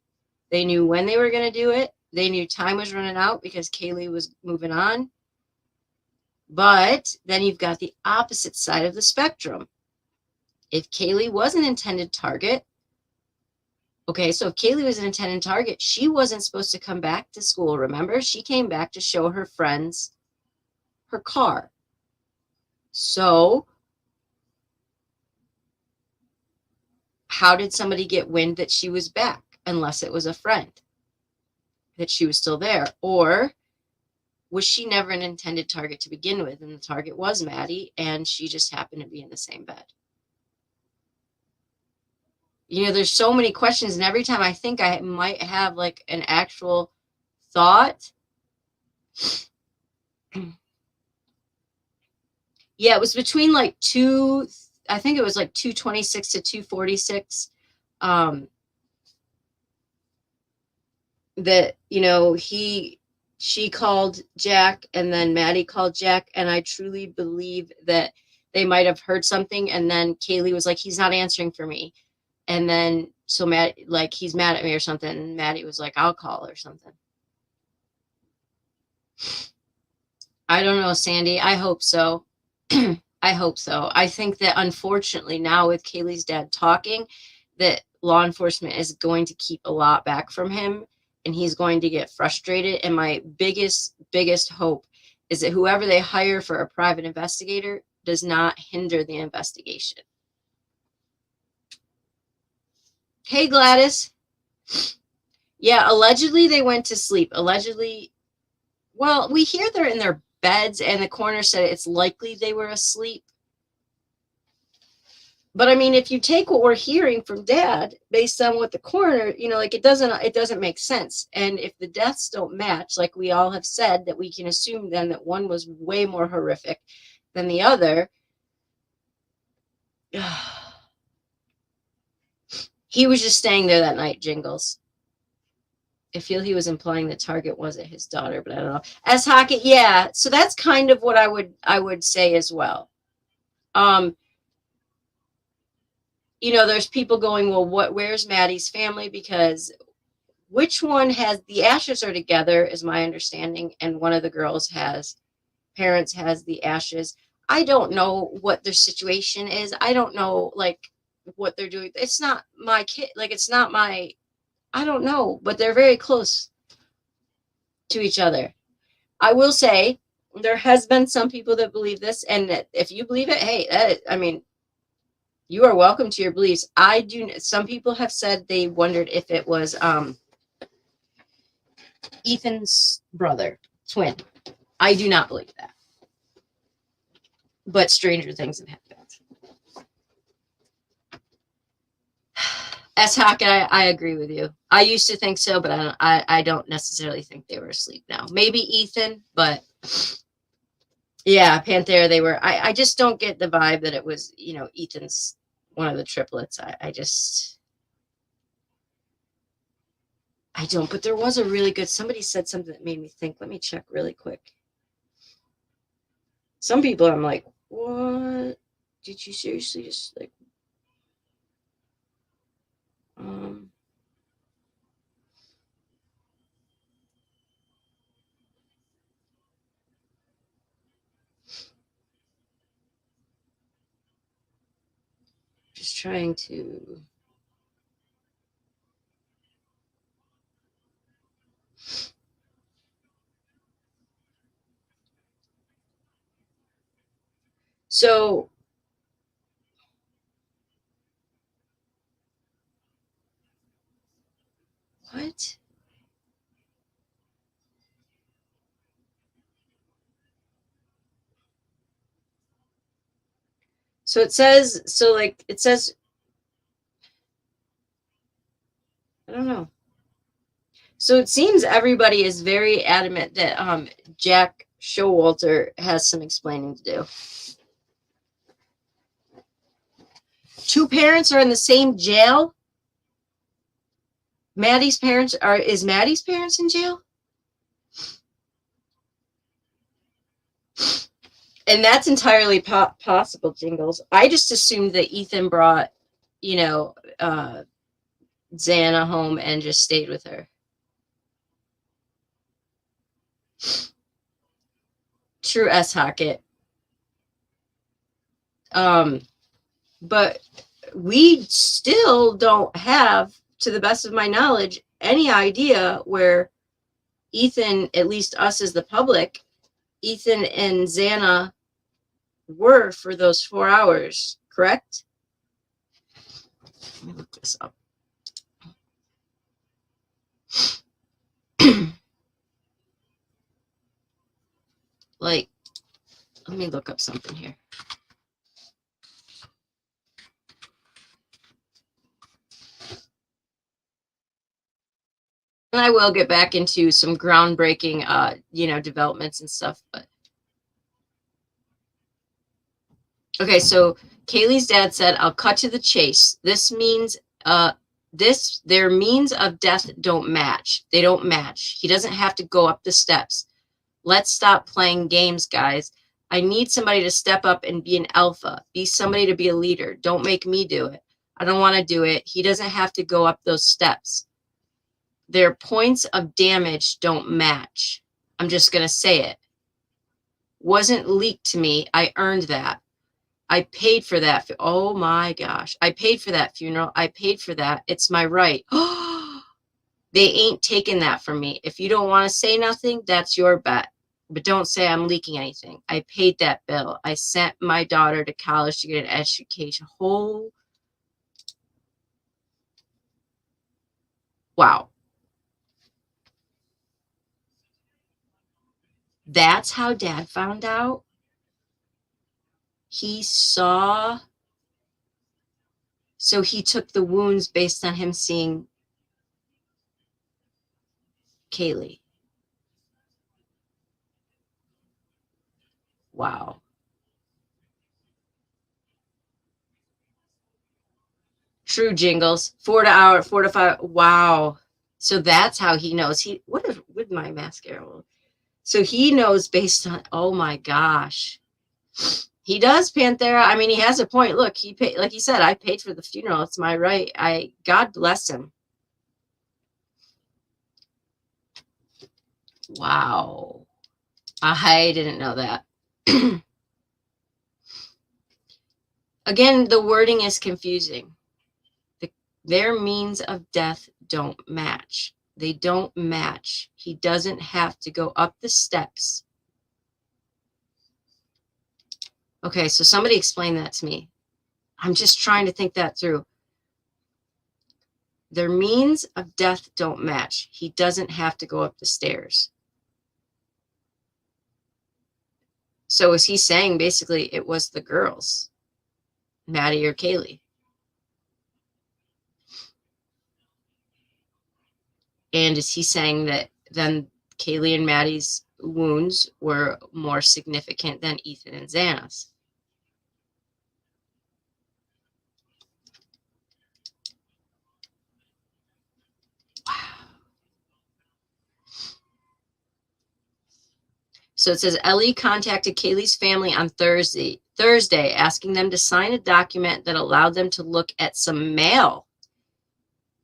They knew when they were going to do it. They knew time was running out because Kaylee was moving on. But then you've got the opposite side of the spectrum. If Kaylee was an intended target, okay, so if Kaylee was an intended target, she wasn't supposed to come back to school. Remember, she came back to show her friends her car. So how did somebody get wind that she was back unless it was a friend, that she was still there? Or was she never an intended target to begin with, and the target was Maddie, and she just happened to be in the same bed? There's so many questions, and every time I think I might have like an actual thought. Yeah, it was between like I think it was like 226 to 246. That, she called Jack and then Maddie called Jack. And I truly believe that they might have heard something. And then Kaylee was like, he's not answering for me. And then, so Matt, like, he's mad at me or something. And Maddie was like, I'll call or something. I don't know, Sandy. I hope so. I hope so. I think that unfortunately now with Kaylee's dad talking, that law enforcement is going to keep a lot back from him and he's going to get frustrated. And my biggest hope is that whoever they hire for a private investigator does not hinder the investigation. Hey, Gladys. Yeah, allegedly they went to sleep. Allegedly, well, we hear they're in their beds, and the coroner said it's likely they were asleep. But I mean, if you take what we're hearing from Dad based on what the coroner, like it doesn't make sense. And if the deaths don't match, like we all have said, that we can assume then that one was way more horrific than the other. He was just staying there that night, Jingles. I feel he was implying the target wasn't his daughter, but I don't know. As Hockett, yeah. So that's kind of what I would say as well. There's people going, well, where's Maddie's family? Because which one has the ashes are together, is my understanding, and one of the girls parents has the ashes. I don't know what their situation is. I don't know what they're doing. It's not my kid. It's not my. I don't know, but they're very close to each other. I will say there has been some people that believe this, and if you believe it, hey, I mean, you are welcome to your beliefs. I do. Some people have said they wondered if it was Ethan's brother, twin. I do not believe that, but stranger things have happened. S. Hockett, I agree with you. I used to think so, but I don't necessarily think they were asleep now. Maybe Ethan, but yeah, Panthera, they were. I just don't get the vibe that it was, Ethan's one of the triplets. I don't, but there was a really good, somebody said something that made me think. Let me check really quick. Some people, I'm like, what? Did you seriously just just trying to. So what? So it says, I don't know. So it seems everybody is very adamant that Jack Showalter has some explaining to do. Two parents are in the same jail. Is Maddie's parents in jail? And that's entirely possible, Jingles. I just assumed that Ethan brought, Xana home and just stayed with her. True, S. Hockett. But we still don't have, to the best of my knowledge, any idea where Ethan, at least us as the public, Ethan and Xana were for those 4 hours, correct? Let me look this up. Let me look up something here. And I will get back into some groundbreaking, developments and stuff. But okay, so Kaylee's dad said, "I'll cut to the chase. This means, their means of death don't match. They don't match. He doesn't have to go up the steps. Let's stop playing games, guys. I need somebody to step up and be an alpha. Be somebody to be a leader. Don't make me do it. I don't want to do it. He doesn't have to go up those steps. Their points of damage don't match. I'm just going to say it. Wasn't leaked to me. I earned that. I paid for that. Oh my gosh. I paid for that funeral. I paid for that. It's my right. They ain't taking that from me. If you don't want to say nothing, that's your bet. But don't say I'm leaking anything. I paid that bill. I sent my daughter to college to get an education. Wow. That's how Dad found out. He saw So he took the wounds based on him seeing Kaylee. Wow. True, Jingles. 4 to 5. Wow. So that's how he knows. What if with my mascara? So he knows based on, oh my gosh. He does, Panthera. I mean, he has a point. Look, he paid, like he said, I paid for the funeral. It's my right. God bless him. Wow. I didn't know that. Again, the wording is confusing. Their means of death don't match. They don't match. He doesn't have to go up the steps. Okay, so somebody explain that to me. I'm just trying to think that through. Their means of death don't match. He doesn't have to go up the stairs. So is he saying basically it was the girls, Maddie or Kaylee? And is he saying that then Kaylee and Maddie's wounds were more significant than Ethan and Xana's? Wow. So it says Ellie contacted Kaylee's family on Thursday, asking them to sign a document that allowed them to look at some mail.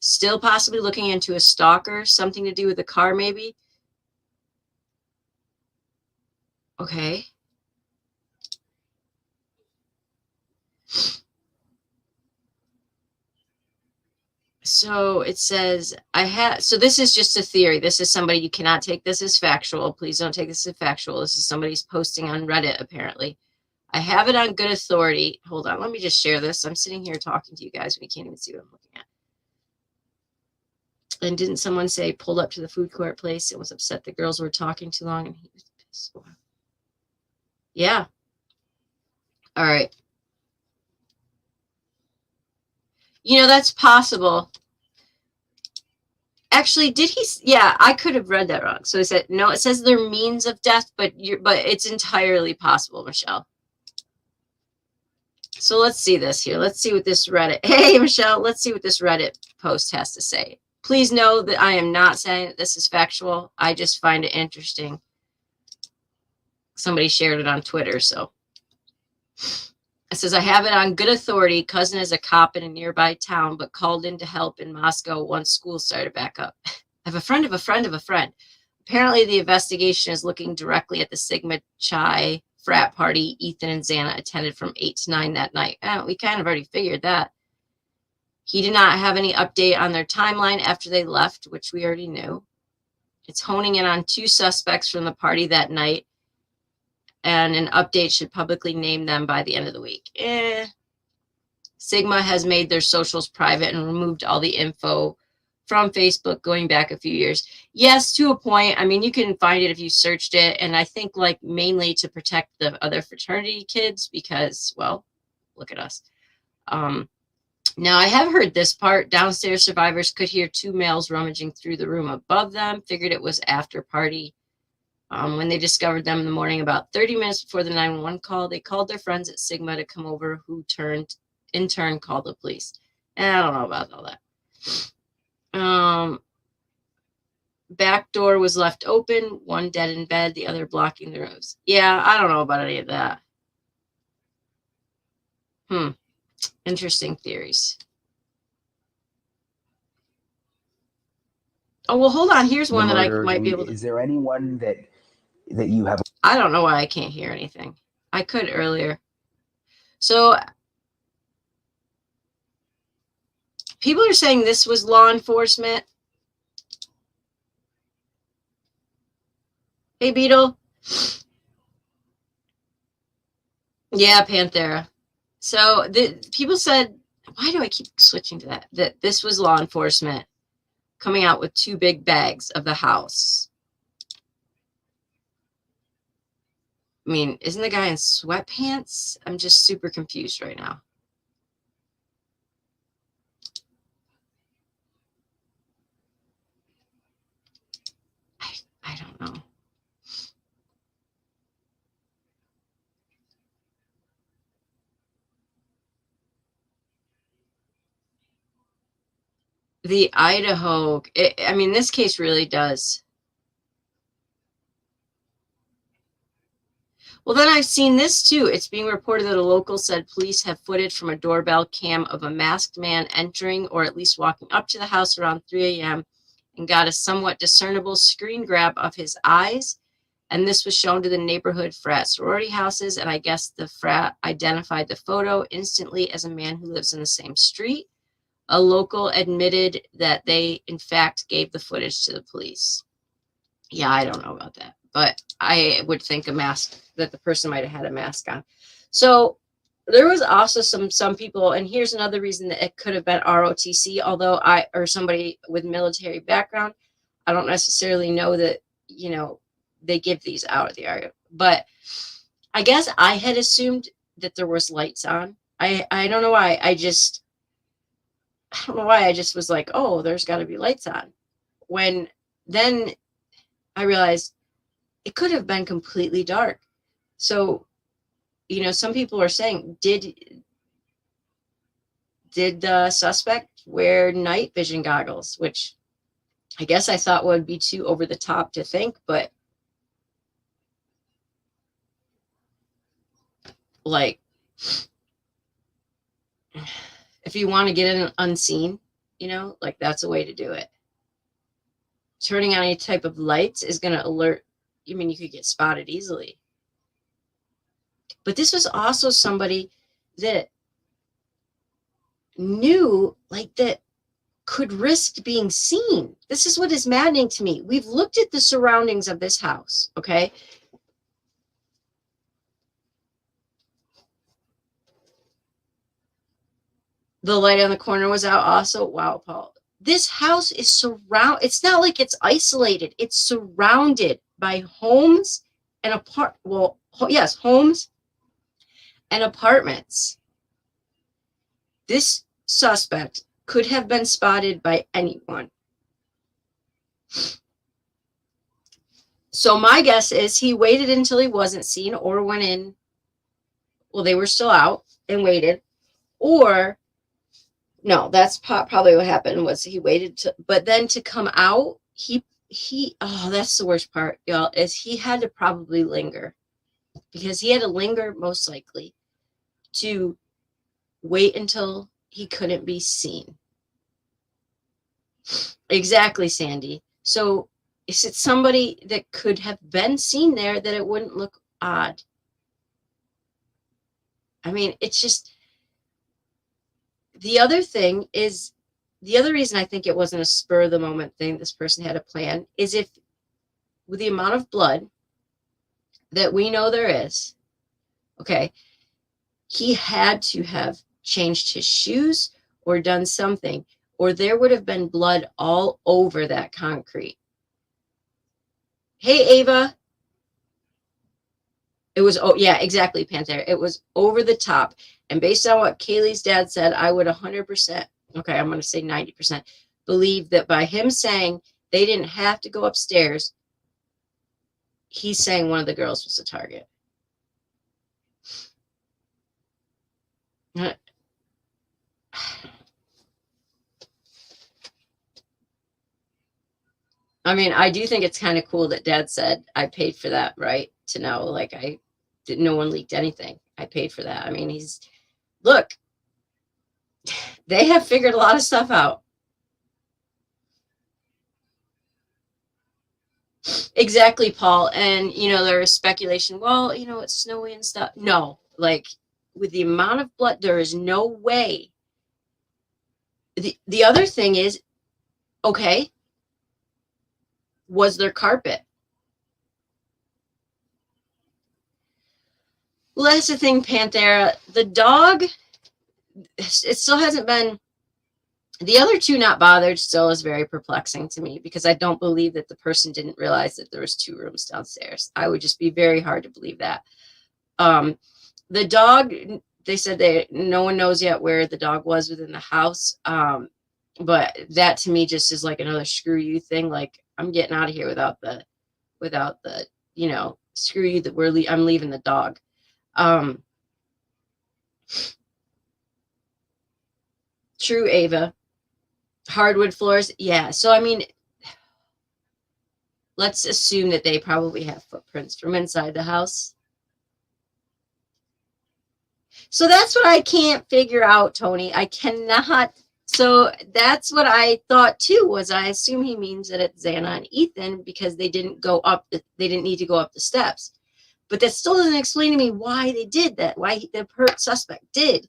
Still possibly looking into a stalker, something to do with the car, maybe. Okay. So it says, so this is just a theory. This is somebody, you cannot take this as factual. Please don't take this as factual. This is somebody's posting on Reddit, apparently. I have it on good authority. Hold on, let me just share this. I'm sitting here talking to you guys. We can't even see what I'm looking at. And didn't someone say pulled up to the food court place and was upset the girls were talking too long and he was pissed? Yeah. All right. You know, that's possible. Actually, did he? Yeah, I could have read that wrong. So he said, no, it says their means of death, but it's entirely possible, Michelle. So let's see this here. Let's see what this Reddit, hey, Michelle, let's see what this Reddit post has to say. Please know that I am not saying that this is factual. I just find it interesting. Somebody shared it on Twitter, so. It says, I have it on good authority. Cousin is a cop in a nearby town, but called in to help in Moscow once school started back up. I have a friend of a friend of a friend. Apparently, the investigation is looking directly at the Sigma Chi frat party Ethan and Xana attended from 8 to 9 that night. We kind of already figured that. He did not have any update on their timeline after they left, which we already knew. It's honing in on 2 suspects from the party that night, and an update should publicly name them by the end of the week. Sigma has made their socials private and removed all the info from Facebook going back a few years. Yes, to a point. I mean, you can find it if you searched it. And I think like mainly to protect the other fraternity kids because, well, look at us. Now, I have heard this part. Downstairs survivors could hear 2 males rummaging through the room above them. Figured it was after party. When they discovered them in the morning, about 30 minutes before the 911 call, they called their friends at Sigma to come over, who in turn called the police. And I don't know about all that. Back door was left open, one dead in bed, the other blocking the rooms. Yeah, I don't know about any of that. Interesting theories. Oh, well, hold on. Here's one that I might be able to. Is there anyone that you have? I don't know why I can't hear anything. I could earlier. So people are saying this was law enforcement. Hey, Beetle. Yeah, Panthera. So people said, why do I keep switching to that? That this was law enforcement coming out with 2 big bags of the house. I mean, isn't the guy in sweatpants? I'm just super confused right now. The Idaho, I mean, this case really does. Well, then I've seen this too. It's being reported that a local said police have footage from a doorbell cam of a masked man entering or at least walking up to the house around 3 a.m. and got a somewhat discernible screen grab of his eyes. And this was shown to the neighborhood frat sorority houses. And I guess the frat identified the photo instantly as a man who lives in the same street. A local admitted that they, in fact, gave the footage to the police. Yeah, I don't know about that, but I would think that the person might have had a mask on. So there was also some people, and here's another reason that it could have been ROTC, although or somebody with military background. I don't necessarily know that, they give these out of the area, but I guess I had assumed that there was lights on. I don't know why. I don't know why I just was like, oh, there's got to be lights on. When then I realized it could have been completely dark. So, some people are saying, did the suspect wear night vision goggles? Which I guess I thought would be too over the top to think, but like, if you want to get in unseen, like that's a way to do it. Turning on any type of lights is going to alert. I mean, you could get spotted easily. But this was also somebody that knew, like, that could risk being seen. This is what is maddening to me. We've looked at the surroundings of this house, okay? The light on the corner was out also. Wow, Paul. This house is it's not like it's isolated. It's surrounded by homes and homes and apartments. This suspect could have been spotted by anyone. So my guess is he waited until he wasn't seen or went in. Well, they were still out and waited. Or, no, that's probably what happened was he waited but then to come out, that's the worst part, y'all, is he had to probably linger. Because he had to linger, most likely, to wait until he couldn't be seen. Exactly, Sandy. So is it somebody that could have been seen there that it wouldn't look odd? I mean, it's just, the other reason I think it wasn't a spur of the moment thing, this person had a plan, is if with the amount of blood that we know there is, okay, he had to have changed his shoes or done something, or there would have been blood all over that concrete. Hey, Ava. It was, yeah, exactly, Panther. It was over the top. And based on what Kaylee's dad said, I would 100%, okay, I'm going to say 90%, believe that by him saying they didn't have to go upstairs, he's saying one of the girls was a target. I mean, I do think it's kind of cool that Dad said, I paid for that, right? To know, like, no one leaked anything. I paid for that. I mean, look, they have figured a lot of stuff out. Exactly, Paul. And, there is speculation, well, it's snowy and stuff. No, like, with the amount of blood, there is no way. The other thing is, okay, was there carpet? Well, that's the thing, Panthera. The dog, it still hasn't been. The other two not bothered still is very perplexing to me, because I don't believe that the person didn't realize that there was 2 rooms downstairs. I would just be very hard to believe that. The dog, they said no one knows yet where the dog was within the house. But that to me just is like another screw you thing. Like, I'm getting out of here without the, screw you that I'm leaving the dog. True, Ava. hardwood floors. Yeah. So, I mean, let's assume that they probably have footprints from inside the house. So that's what I can't figure out, Tony. I cannot. So that's what I thought too, was I assume he means that it's Xana and Ethan because they didn't need to go up the steps. But that still doesn't explain to me why they did that, why the hurt suspect did.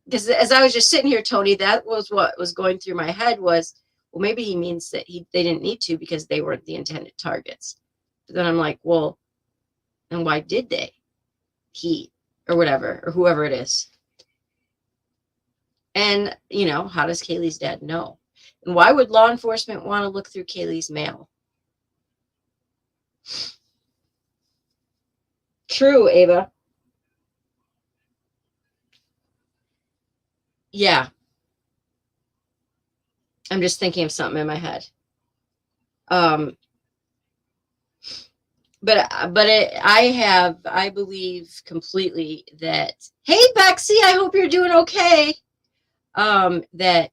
Because as I was just sitting here, Tony, that was what was going through my head was, well, maybe he means that they didn't need to because they weren't the intended targets. But then I'm like, well, then why did they? He or whatever, or whoever it is. And, you know, how does Kaylee's dad know? And why would law enforcement want to look through Kaylee's mail? True, Ava. Yeah. I'm just thinking of something in my head. I believe completely that, hey, Bexy, I hope you're doing okay. That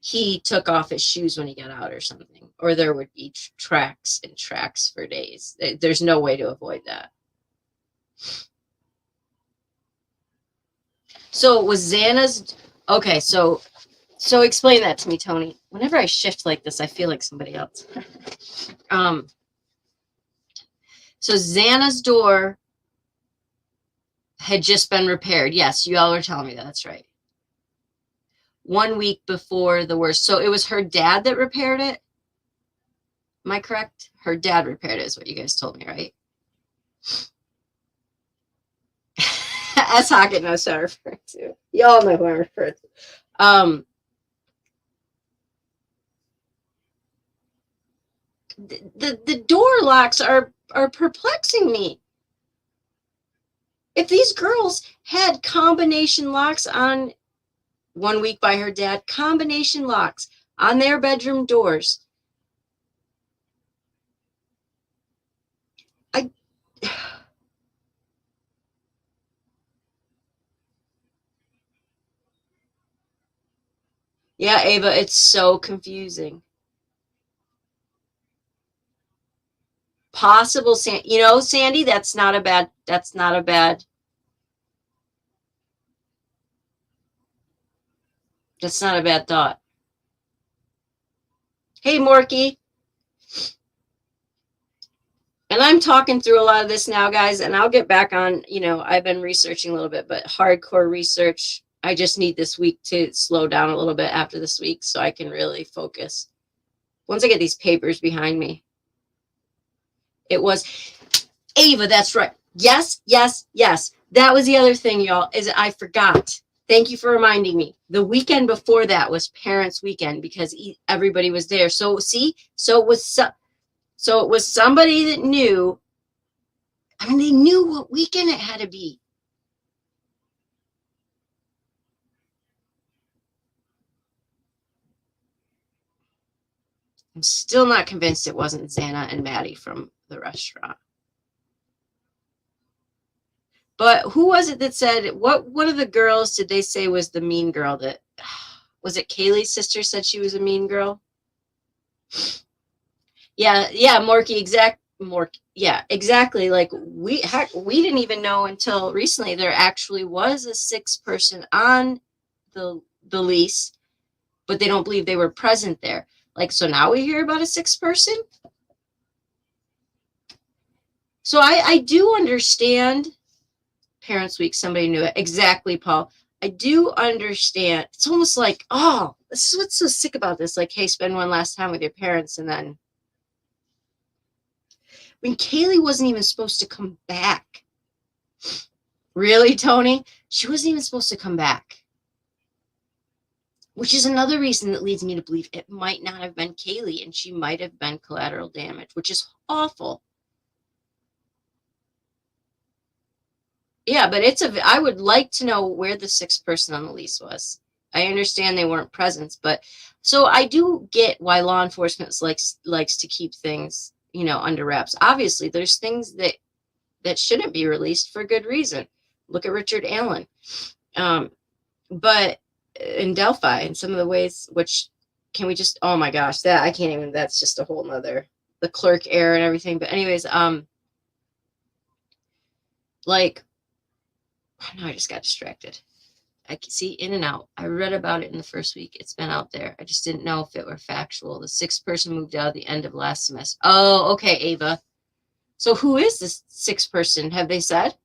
he took off his shoes when he got out or something, or there would be tracks and tracks for days. There's no way to avoid that. So it was Xana's. Okay, so explain that to me, Tony. Whenever I shift like this, I feel like somebody else. So Xana's door had just been repaired. Yes, you all are telling me that. That's right. 1 week before the worst. So it was her dad that repaired it. Am I correct? Her dad repaired it is what you guys told me, right? S. Hockett knows who I'm referring to. Y'all know who I'm referring to. The door locks are perplexing me. If these girls had combination locks on 1 week by her dad, combination locks on their bedroom doors, yeah, Ava, it's so confusing. Possible, Sandy, that's not a bad thought. Hey, Morky. And I'm talking through a lot of this now, guys, and I'll get back on, I've been researching a little bit, but hardcore research. I just need this week to slow down a little bit after this week so I can really focus. Once I get these papers behind me. It was Ava, that's right. Yes. That was the other thing, y'all, is I forgot. Thank you for reminding me. The weekend before that was parents' weekend because everybody was there. So see, so it was somebody that knew. I mean, they knew what weekend it had to be. I'm still not convinced it wasn't Xana and Maddie from the restaurant. But who was it that said, one of the girls did they say was the mean girl that, was it Kaylee's sister said she was a mean girl? Yeah, Morky, yeah, exactly. Like we didn't even know until recently there actually was a 6th person on the lease, but they don't believe they were present there. Like, so now we hear about a 6th person? So I do understand Parents Week, somebody knew it. Exactly, Paul. I do understand. It's almost like, oh, this is what's so sick about this. Like, hey, spend one last time with your parents. And then, I mean, Kaylee wasn't even supposed to come back. Really, Tony? She wasn't even supposed to come back. Which is another reason that leads me to believe it might not have been Kaylee and she might have been collateral damage, which is awful. Yeah, but I would like to know where the 6th person on the lease was. I understand they weren't present, but so I do get why law enforcement likes to keep things, under wraps. Obviously, there's things that shouldn't be released for good reason. Look at Richard Allen. But in Delphi, in some of the ways which can we just, oh my gosh, that I can't even, that's just a whole nother, the clerk error and everything. But anyways, like, no, I just got distracted. I can see in and out. I read about it in the first week. It's been out there. I just didn't know if it were factual. The 6th person moved out at the end of last semester. Oh, okay, Ava. So who is this 6th person? Have they said?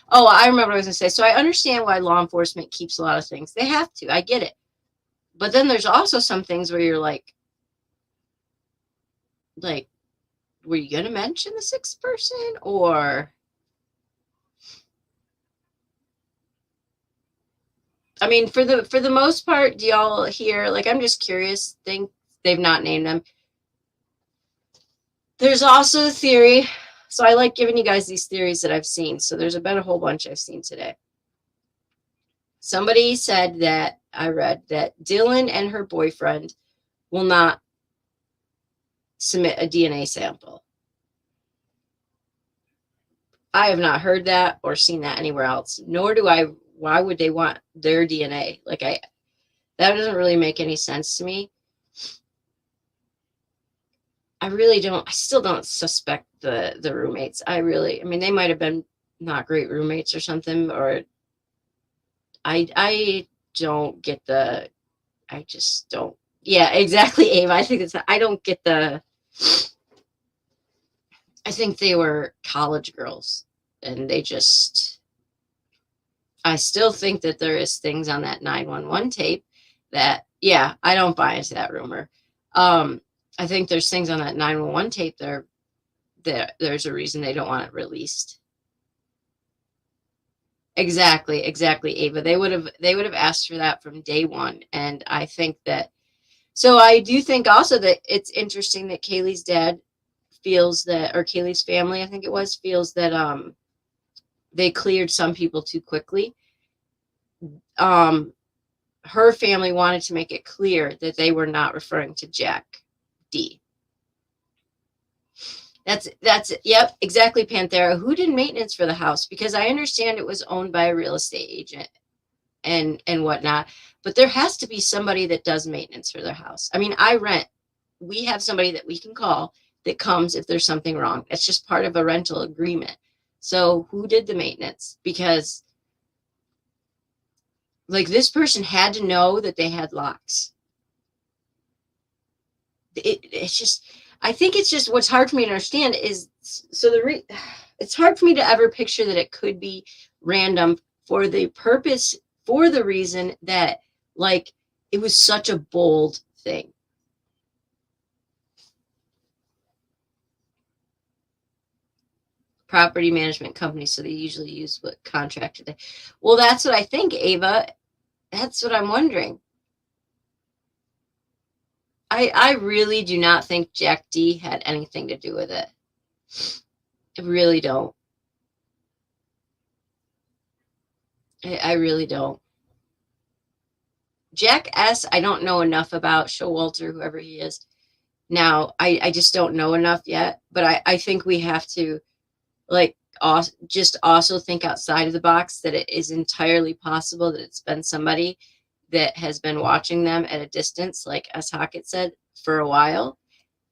Oh, I remember what I was going to say. So I understand why law enforcement keeps a lot of things. They have to. I get it. But then there's also some things where you're like, were you going to mention the 6th person? Or, I mean, for the most part, do y'all hear, like, I'm just curious, think they've not named them. There's also the theory. So I like giving you guys these theories that I've seen. So there's been a whole bunch I've seen today. Somebody said that, I read that Dylan and her boyfriend will not submit a DNA sample. I have not heard that or seen that anywhere else, nor do I. Why would they want their DNA? Like, that doesn't really make any sense to me. I really don't. I still don't suspect the roommates. I mean, they might have been not great roommates or something, or I don't get the, I just don't. Yeah, exactly, Ava. I think I don't get the, I think they were college girls and they just, I still think that there is things on that 911 tape that, yeah, I don't buy into that rumor. I think there's things on that 911 tape that there's a reason they don't want it released. Exactly, Ava. They would have asked for that from day one. And I think that, so I do think also that it's interesting that Kaylee's dad feels that, or Kaylee's family, I think it was, feels that they cleared some people too quickly. Her family wanted to make it clear that they were not referring to Jack D. That's yep, exactly, Panthera. Who did maintenance for the house? Because I understand it was owned by a real estate agent and whatnot, but there has to be somebody that does maintenance for their house. I mean, I rent. We have somebody that we can call that comes if there's something wrong. It's just part of a rental agreement. So who did the maintenance? Because, like, this person had to know that they had locks. It's just, I think it's just, what's hard for me to understand is, so it's hard for me to ever picture that it could be random for the purpose, for the reason that, like, it was such a bold thing. Property management company, so they usually use what contractor they. Well, that's what I think, Ava. That's what I'm wondering. I really do not think Jack D had anything to do with it. I really don't. I really don't. Jack S, I don't know enough about. Showalter, whoever he is. Now, I just don't know enough yet. But I think we have to, like, just also think outside of the box, that it is entirely possible that it's been somebody that has been watching them at a distance, like as Hockett said, for a while,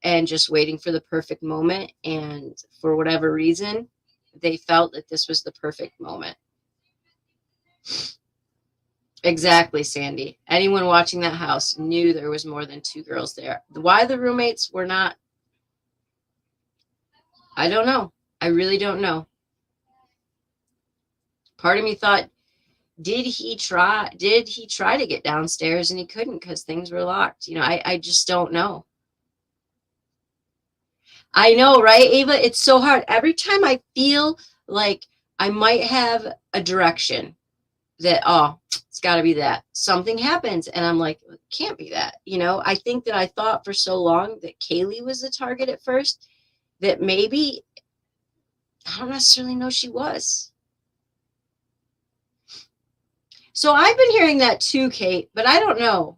and just waiting for the perfect moment. And for whatever reason, they felt that this was the perfect moment. Exactly, Sandy. Anyone watching that house knew there was more than 2 girls there. Why the roommates were not, I don't know. I really don't know. Part of me thought, did he try to get downstairs and he couldn't because things were locked? You know, I just don't know. I know, right, Ava? It's so hard. Every time I feel like I might have a direction that, oh, it's got to be that, something happens. And I'm like, it can't be that. You know, I think that I thought for so long that Kaylee was the target at first, that maybe, I don't necessarily know she was. So I've been hearing that too, Kate, but I don't know.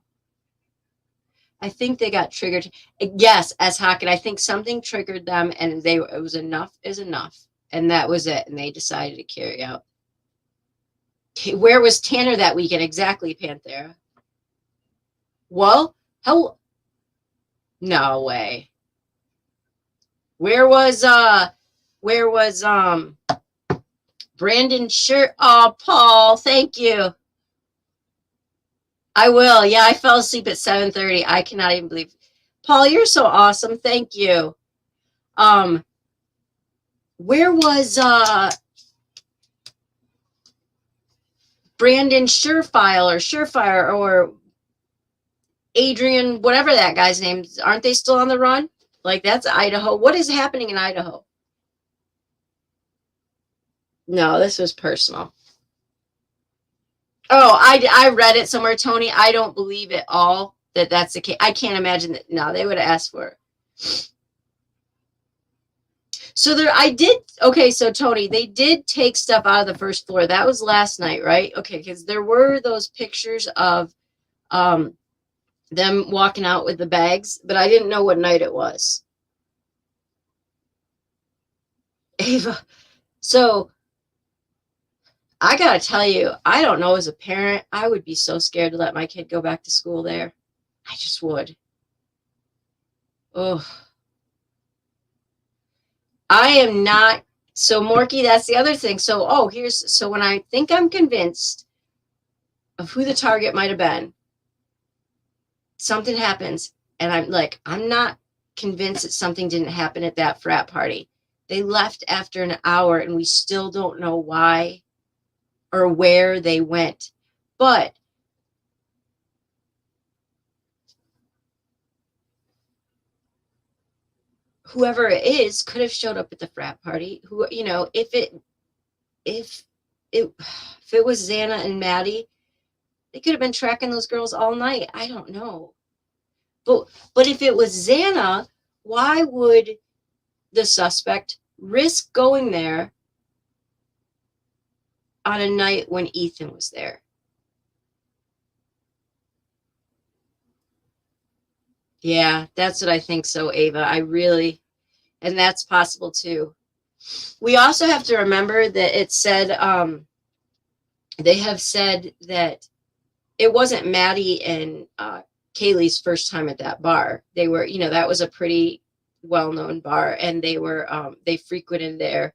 I think they got triggered. Yes, as Hockett, I think something triggered them, and it was enough is enough. And that was it. And they decided to carry out. Where was Tanner that weekend? Exactly, Panthera. Well, How? No way. Where was Brandon shirt? Oh, Paul, thank you. I will. Yeah, I fell asleep at 7:30. I cannot even believe. Paul, you're so awesome. Thank you. Where was Brandon Surefire or Adrian, whatever that guy's name? Aren't they still on the run? Like, that's Idaho. What is happening in Idaho? No, this was personal. Oh, I read it somewhere, Tony. I don't believe at all that that's the case. I can't imagine that. No, they would have asked for it. So okay, so Tony, they did take stuff out of the first floor. That was last night, right? Okay, because there were those pictures of them walking out with the bags, but I didn't know what night it was. Ava, so I gotta tell you, I don't know, as a parent, I would be so scared to let my kid go back to school there. I just would. Oh, I am not. So Morky, that's the other thing. So, so when I think I'm convinced of who the target might have been, something happens, and I'm not convinced that something didn't happen at that frat party. They left after an hour, and we still don't know why or where they went. But whoever it is could have showed up at the frat party. Who, if it was Xana and Maddie, they could have been tracking those girls all night. I don't know. But if it was Xana, why would the suspect risk going there on a night when Ethan was there? Yeah, that's what I think so, Ava. And that's possible too. We also have to remember that it said, they have said that it wasn't Maddie and Kaylee's first time at that bar. They were, that was a pretty well-known bar, and they frequented their,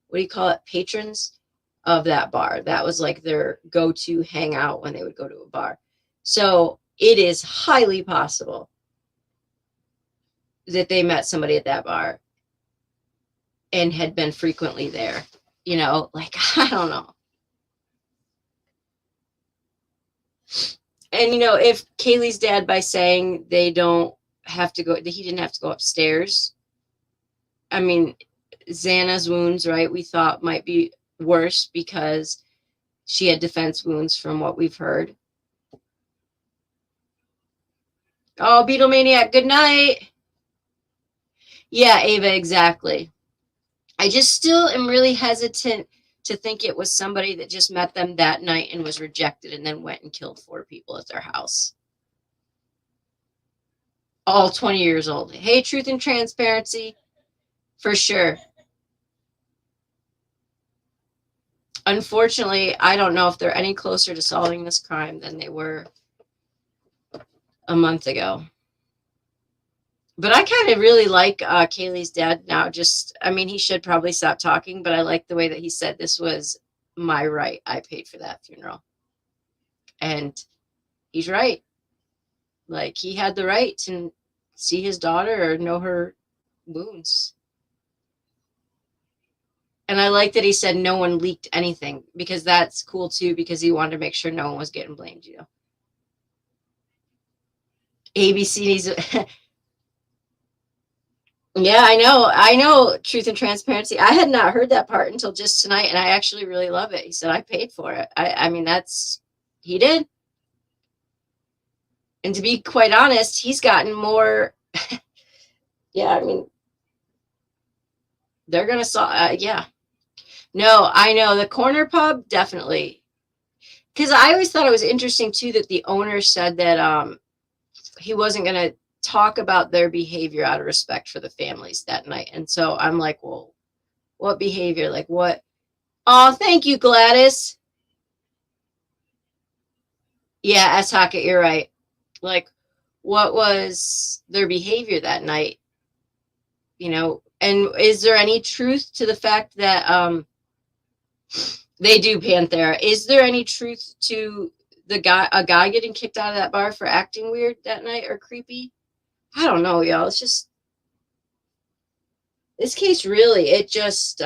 what do you call it, patrons of that bar. That was like their go-to hangout when they would go to a bar. So it is highly possible that they met somebody at that bar and had been frequently there. I don't know. And if Kaylee's dad, by saying they don't have to go, that he didn't have to go upstairs. I mean, Xana's wounds, right, we thought might be worse because she had defense wounds from what we've heard. Oh, Beatlemaniac, good night. Yeah, Ava, exactly. I just still am really hesitant to think it was somebody that just met them that night and was rejected and then went and killed 4 people at their house. All 20 years old. Hey, Truth and Transparency, for sure. Unfortunately, I don't know if they're any closer to solving this crime than they were a month ago. But I kind of really like Kaylee's dad now. He should probably stop talking, but I like the way that he said this was my right. I paid for that funeral. And he's right. Like, he had the right to see his daughter or know her wounds. And I like that he said no one leaked anything, because that's cool too, because he wanted to make sure no one was getting blamed, ABC needs Yeah, I know, Truth and Transparency. I had not heard that part until just tonight, and I actually really love it. He said, I paid for it. He did. And to be quite honest, he's gotten more. Yeah, they're going to saw, yeah. No, I know, the corner pub, definitely. Because I always thought it was interesting, too, that the owner said that he wasn't going to talk about their behavior out of respect for the families that night. And so I'm like, well, what behavior? Like, what? Oh, thank you, Gladys. Yeah, S. Hockett, you're right. Like, what was their behavior that night? You know, and is there any truth to the fact that they do Panthera? Is there any truth to a guy getting kicked out of that bar for acting weird that night or creepy? I don't know, y'all. It's just this case really, it just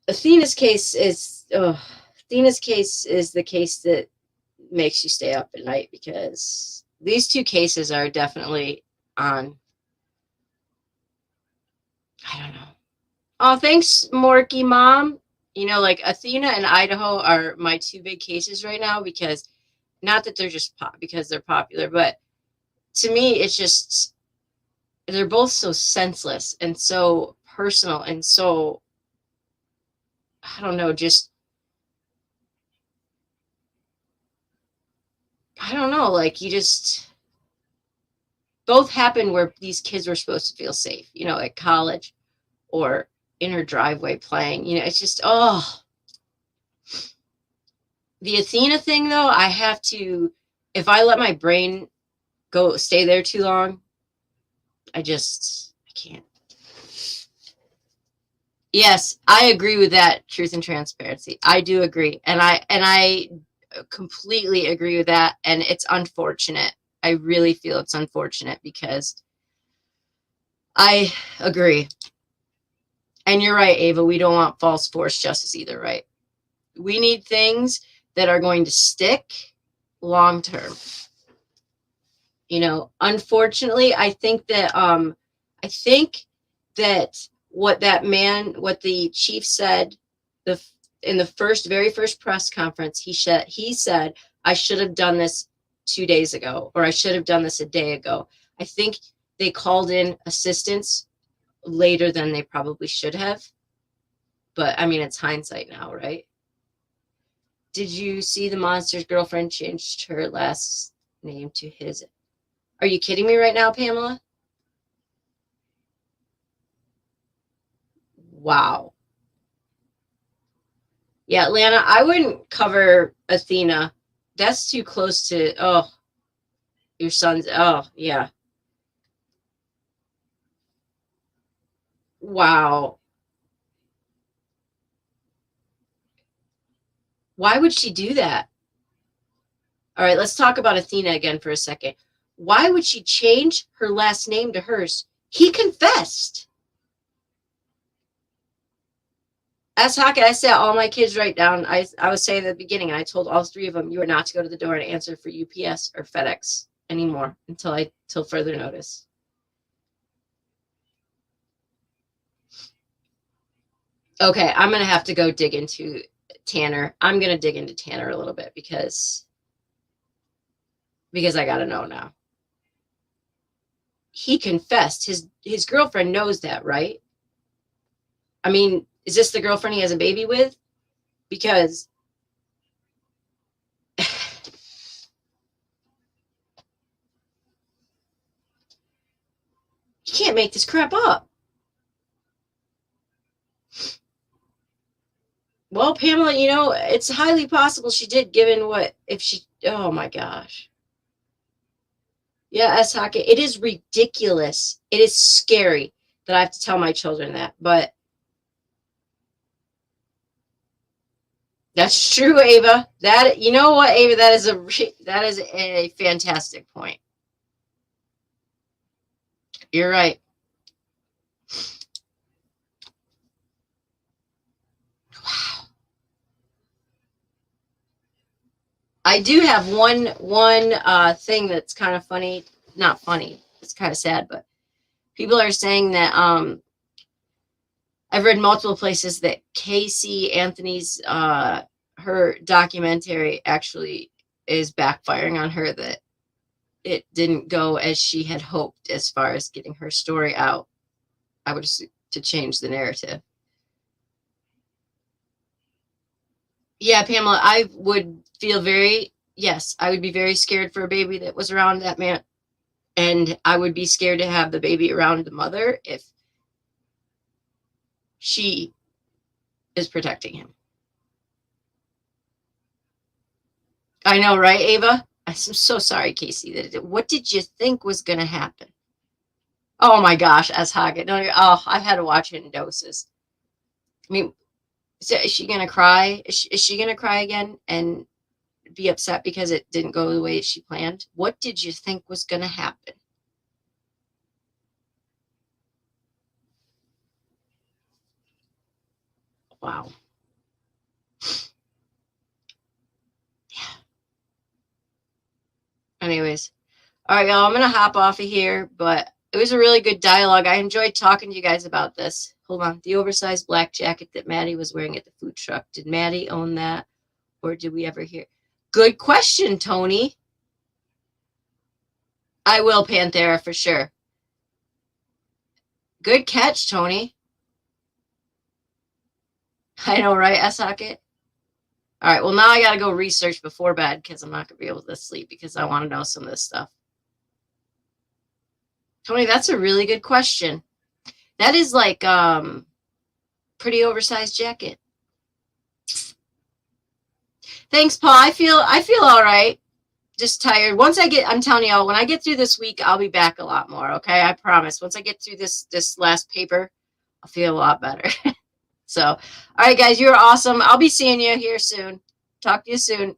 Athena's case is Athena's case is the case that makes you stay up at night, because these two cases are definitely on. I don't know. Oh, thanks, Morky Mom. You know, like Athena and Idaho are my two big cases right now, because not that they're just because they're popular, but to me, it's just they're both so senseless and so personal and so, I don't know, just I don't know, like you just both happened where these kids were supposed to feel safe, you know, at college or in her driveway playing. You know, it's just the Athena thing though, I have to, if I let my brain stay there too long, I can't. Yes, I agree with that. Truth and transparency. I do agree. And I completely agree with that. And it's unfortunate. I really feel it's unfortunate, because I agree. And you're right, Ava. We don't want false force justice either, right? We need things that are going to stick long term. You know, unfortunately, I think that what the chief said in the very first press conference, he said, I should have done this 2 days ago, or I should have done this a day ago. I think they called in assistance later than they probably should have. But I mean, it's hindsight now, right? Did you see the monster's girlfriend changed her last name to his? Are you kidding me right now, Pamela? Wow. Yeah, Atlanta, I wouldn't cover Athena. That's too close to, your son's, yeah. Wow. Why would she do that? All right, let's talk about Athena again for a second. Why would she change her last name to hers? He confessed. As Haka, I sat all my kids right down. I was saying at the beginning, and I told all three of them, you are not to go to the door and answer for UPS or FedEx anymore till further notice. Okay, I'm gonna have to go dig into Tanner. I'm gonna dig into Tanner a little bit, because I gotta know now. He confessed. His girlfriend knows that, right? I mean, is this the girlfriend he has a baby with? Because you can't make this crap up. Well, Pamela, you know, it's highly possible she did, given oh my gosh. Yeah, Ashaka, it is ridiculous. It is scary that I have to tell my children that, but that's true, Ava. You know what, Ava, that is a fantastic point. You're right. Wow. I do have one thing that's kind of funny. Not funny. It's kind of sad, but people are saying that I've read multiple places that Casey Anthony's her documentary actually is backfiring on her, that it didn't go as she had hoped as far as getting her story out. I would assume to change the narrative. Yeah, Pamela, I would be very scared for a baby that was around that man. And I would be scared to have the baby around the mother if she is protecting him. I know, right, Ava? I'm so sorry, Casey. What did you think was going to happen? Oh my gosh, as Haggett. No, I've had to watch it in doses. I mean, is she going to cry? Is she going to cry again and be upset because it didn't go the way she planned? What did you think was going to happen? Wow. Yeah. Anyways. All right, y'all, I'm going to hop off of here, but it was a really good dialogue. I enjoyed talking to you guys about this. Hold on. The oversized black jacket that Maddie was wearing at the food truck. Did Maddie own that, or did we ever hear? Good question, Tony. I will, Panthera, for sure. Good catch, Tony. I know, right, S-Hocket? All right, well, now I got to go research before bed because I'm not going to be able to sleep because I want to know some of this stuff. Tony, that's a really good question. That is like pretty oversized jacket. Thanks, Paul. I feel all right. Just tired. I'm telling y'all, when I get through this week, I'll be back a lot more. Okay, I promise. Once I get through this last paper, I'll feel a lot better. So, all right, guys, you're awesome. I'll be seeing you here soon. Talk to you soon.